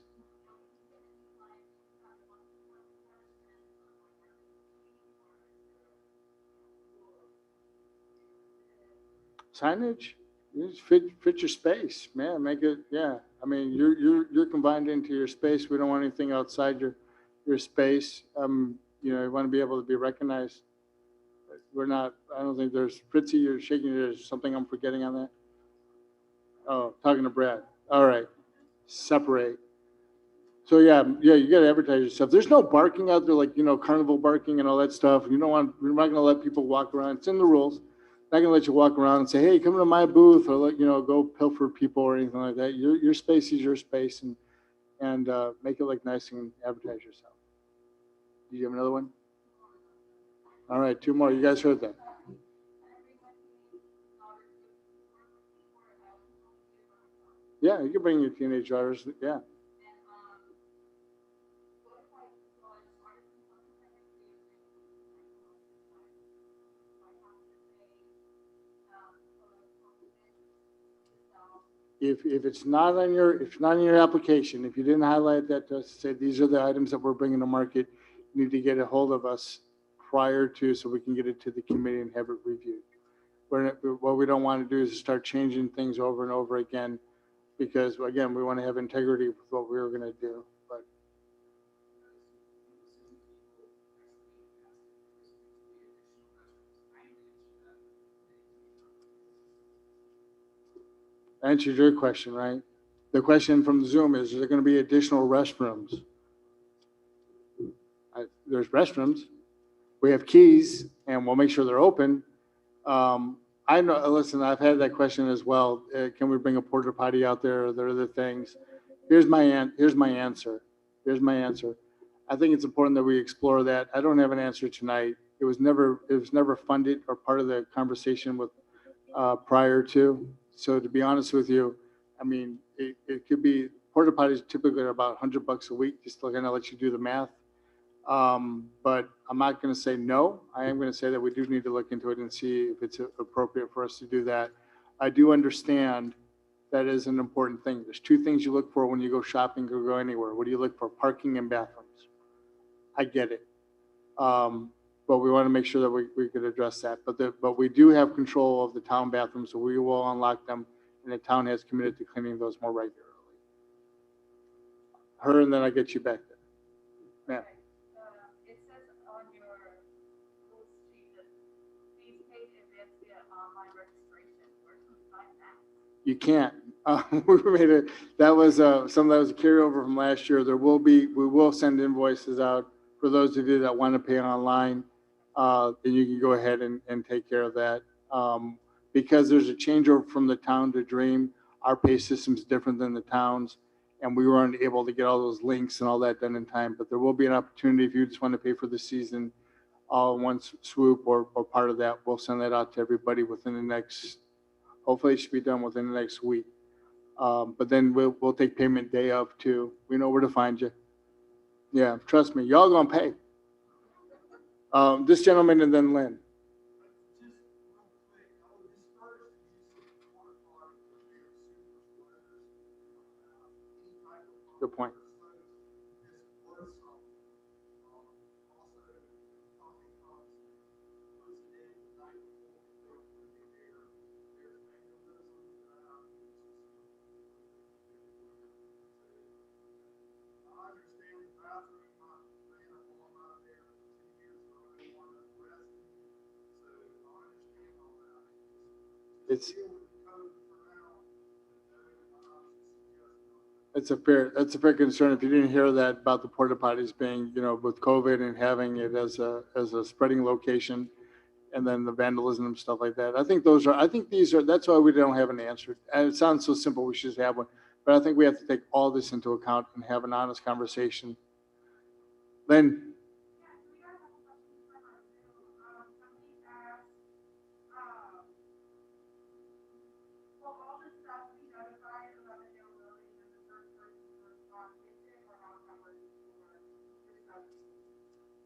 Signage, you just fit your space, man. Make it, yeah. I mean, you're confined into your space. We don't want anything outside your space. You know, you want to be able to be recognized. We're not. I don't think there's Fritzy. You're shaking. There's something I'm forgetting on that. Oh, talking to Brad. All right, separate. So yeah, you got to advertise yourself. There's no barking out there, like, you know, carnival barking and all that stuff. You don't want. We're not going to let people walk around. It's in the rules. Not gonna let you walk around and say, hey, come to my booth, or let, you know, go pilfer people or anything like that. Your space is your space, and make it look nice and advertise yourself. Do you have another one? All right, 2 more. You guys heard that. Yeah, you can bring your teenage daughters. Yeah. If it's not on your application, if you didn't highlight that to us, say these are the items that we're bringing to market, you need to get a hold of us prior to, so we can get it to the committee and have it reviewed. What we don't want to do is start changing things over and over again, because again, we want to have integrity with what we were going to do. But answered your question, right? The question from the Zoom is there going to be additional restrooms? There's restrooms. We have keys, and we'll make sure they're open. I know. Listen, I've had that question as well. Can we bring a porta potty out there? Are there other things? Here's my answer. I think it's important that we explore that. I don't have an answer tonight. It was never funded or part of the conversation with prior to. So to be honest with you, I mean, it could be, porta potties typically are about $100 a week, just to kind of let you do the math. But I'm not going to say no. I am going to say that we do need to look into it and see if it's appropriate for us to do that. I do understand that is an important thing. There's 2 things you look for when you go shopping or go anywhere. What do you look for? Parking and bathrooms. I get it. But we want to make sure that we could address that. But we do have control of the town bathrooms, so we will unlock them, and the town has committed to cleaning those more regularly. Her, and then I get you back there. Yeah. It says on your rules sheet that fees paid in advance via online registration. Where can we find that? You can't. We made it. That was something that was a carryover from last year. We will send invoices out for those of you that want to pay online. And you can go ahead and take care of that. Because there's a changeover from the town to Dream, our pay system is different than the town's, and we weren't able to get all those links and all that done in time. But there will be an opportunity if you just want to pay for the season all in one swoop or part of that. We'll send that out to everybody within the next, hopefully it should be done within the next week. But then we'll take payment day of too. We know where to find you. Yeah, trust me, y'all gonna pay. This gentleman and then Lynn. Good point. It's that's a fair concern. If you didn't hear that about the porta potties being, with COVID and having it as a spreading location, and then the vandalism and stuff like that. I think that's why we don't have an answer. And it sounds so simple, we should just have one. But I think we have to take all this into account and have an honest conversation. Then,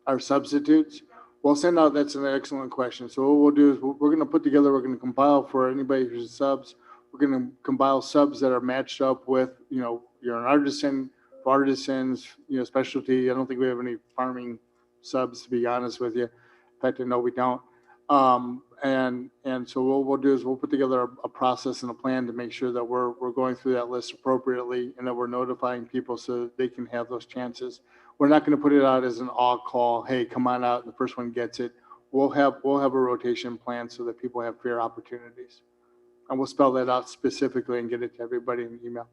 our substitutes, we'll send out, that's an excellent question. So what we'll do is we're going to compile for anybody who's subs. We're going to compile subs that are matched up with, you're an artisan, for artisans, specialty. I don't think we have any farming subs, to be honest with you. In fact, I know we don't. And so what we'll do is we'll put together a process and a plan to make sure that we're going through that list appropriately and that we're notifying people so that they can have those chances. We're not going to put it out as an all call. Hey, come on out. The first one gets it. We'll have a rotation plan so that people have fair opportunities. And we'll spell that out specifically and get it to everybody in the email.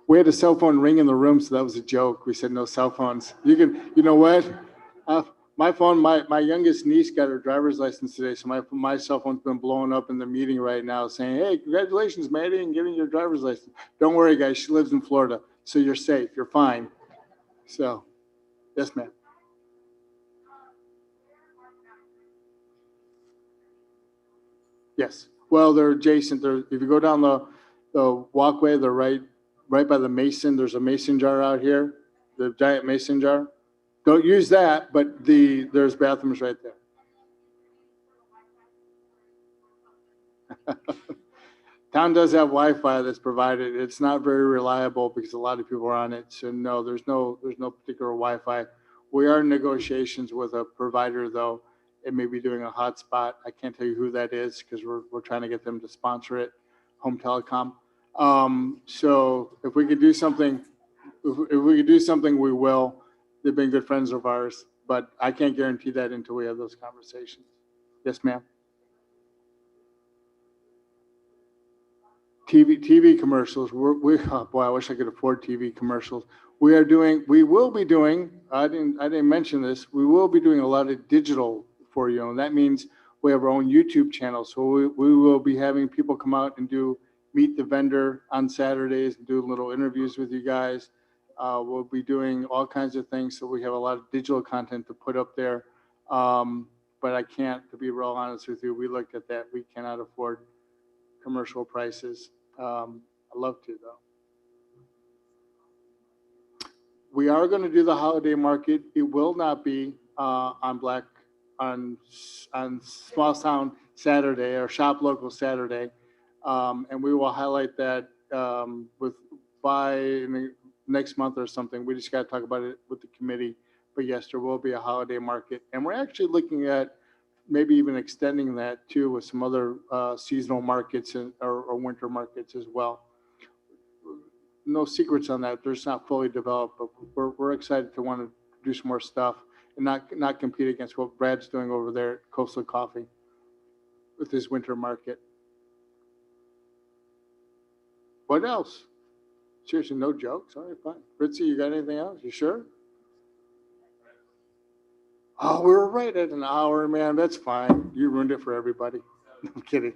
We had a cell phone ring in the room, so that was a joke. We said no cell phones. You know what? My phone, my youngest niece got her driver's license today, so my cell phone's been blowing up in the meeting right now saying, hey, congratulations, Maddie, on getting your driver's license. Don't worry, guys. She lives in Florida, so you're safe. You're fine. So, yes, ma'am. Yes. Well, they're adjacent. If you go down the walkway, they're right by the mason. There's a mason jar out here, the giant mason jar. Don't use that, but there's bathrooms right there. Town does have Wi-Fi that's provided. It's not very reliable because a lot of people are on it. So no, there's no particular Wi-Fi. We are in negotiations with a provider though. It may be doing a hotspot. I can't tell you who that is because we're trying to get them to sponsor it. Home Telecom. So if we could do something, we will. They've been good friends of ours, but I can't guarantee that until we have those conversations. Yes, ma'am. TV commercials. Oh boy, I wish I could afford TV commercials. We will be doing. I didn't mention this. We will be doing a lot of digital for you, and that means we have our own YouTube channel. So we will be having people come out and meet the vendor on Saturdays and do little interviews with you guys. We'll be doing all kinds of things. So we have a lot of digital content to put up there. But I can't, to be real honest with you, we looked at that. We cannot afford commercial prices. I'd love to though. We are going to do the holiday market. It will not be on Small Town Saturday or Shop Local Saturday. And we will highlight that by next month or something. We just got to talk about it with the committee. But yes, there will be a holiday market. And we're actually looking at maybe even extending that too with some other seasonal markets or winter markets as well. No secrets on that. They're just not fully developed, but we're excited to want to do some more stuff and not compete against what Brad's doing over there at Coastal Coffee with his winter market. What else? Seriously, no jokes? All right, fine. Fritzy, you got anything else? You sure? Oh, we were right at an hour, man. That's fine. You ruined it for everybody. I'm kidding.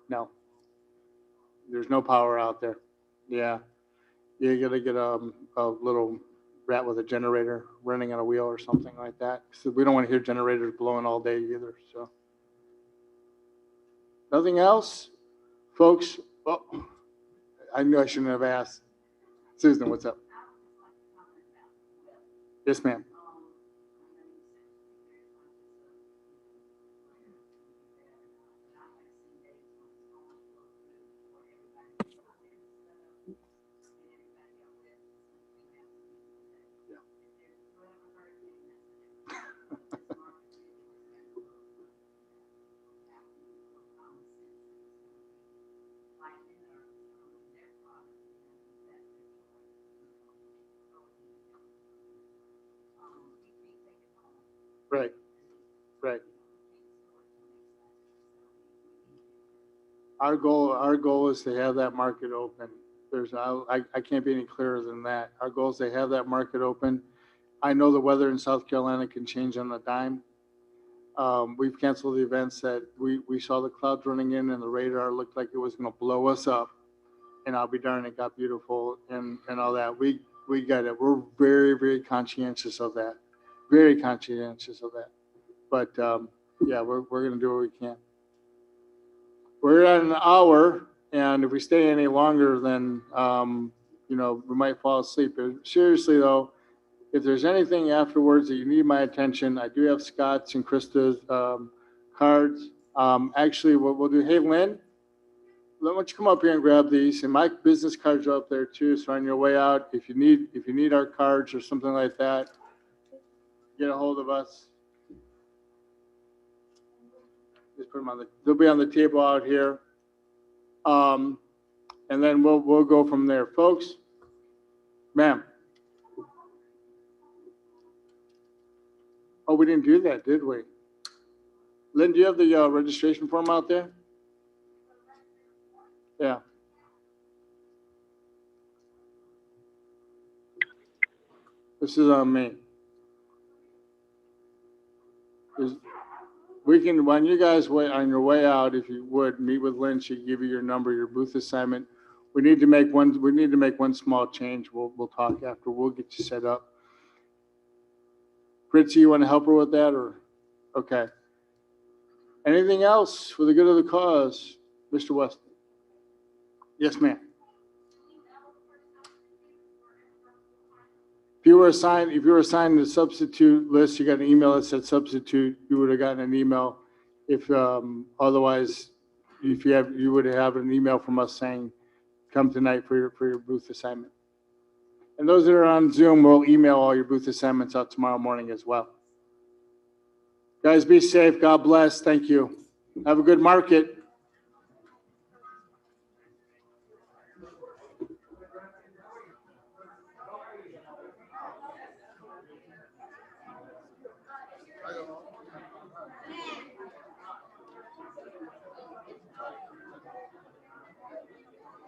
No. There's no power out there. Yeah. You got to get a little rat with a generator running on a wheel or something like that. So we don't want to hear generators blowing all day either. So nothing else? Folks, oh, I knew I shouldn't have asked. Susan, what's up? Yes, ma'am. Right, right. Our goal is to have that market open. I can't be any clearer than that. Our goal is to have that market open. I know the weather in South Carolina can change on a dime. We've canceled the events that we saw the clouds running in and the radar looked like it was going to blow us up. And I'll be darned, it got beautiful and all that. We got it. We're very, very conscientious of that. Very conscientious of that. But yeah, we're going to do what we can. We're at an hour, and if we stay any longer, then we might fall asleep. But seriously though, if there's anything afterwards that you need my attention, I do have Scott's and Krista's cards. Actually, what we'll do, hey Lynn, why don't you come up here and grab these? And my business cards are up there too. So on your way out, if you need our cards or something like that, get a hold of us. Just put them they'll be on the table out here. And then we'll go from there, folks. Ma'am. Oh, we didn't do that, did we? Lynn, do you have the registration form out there? Yeah. This is on me. We can, when you guys on your way out, if you would meet with Lynn, she'd give you your number, your booth assignment. We need to make one small change. We'll talk after. We'll get you set up. Fritzy, you want to help her with that, or okay? Anything else for the good of the cause, Mr. Weston? Yes, ma'am. If you were assigned the substitute list, you got an email that said substitute. You would have gotten an email. If otherwise, you would have an email from us saying, "Come tonight for your booth assignment." And those that are on Zoom, we'll email all your booth assignments out tomorrow morning as well. Guys, be safe. God bless. Thank you. Have a good market.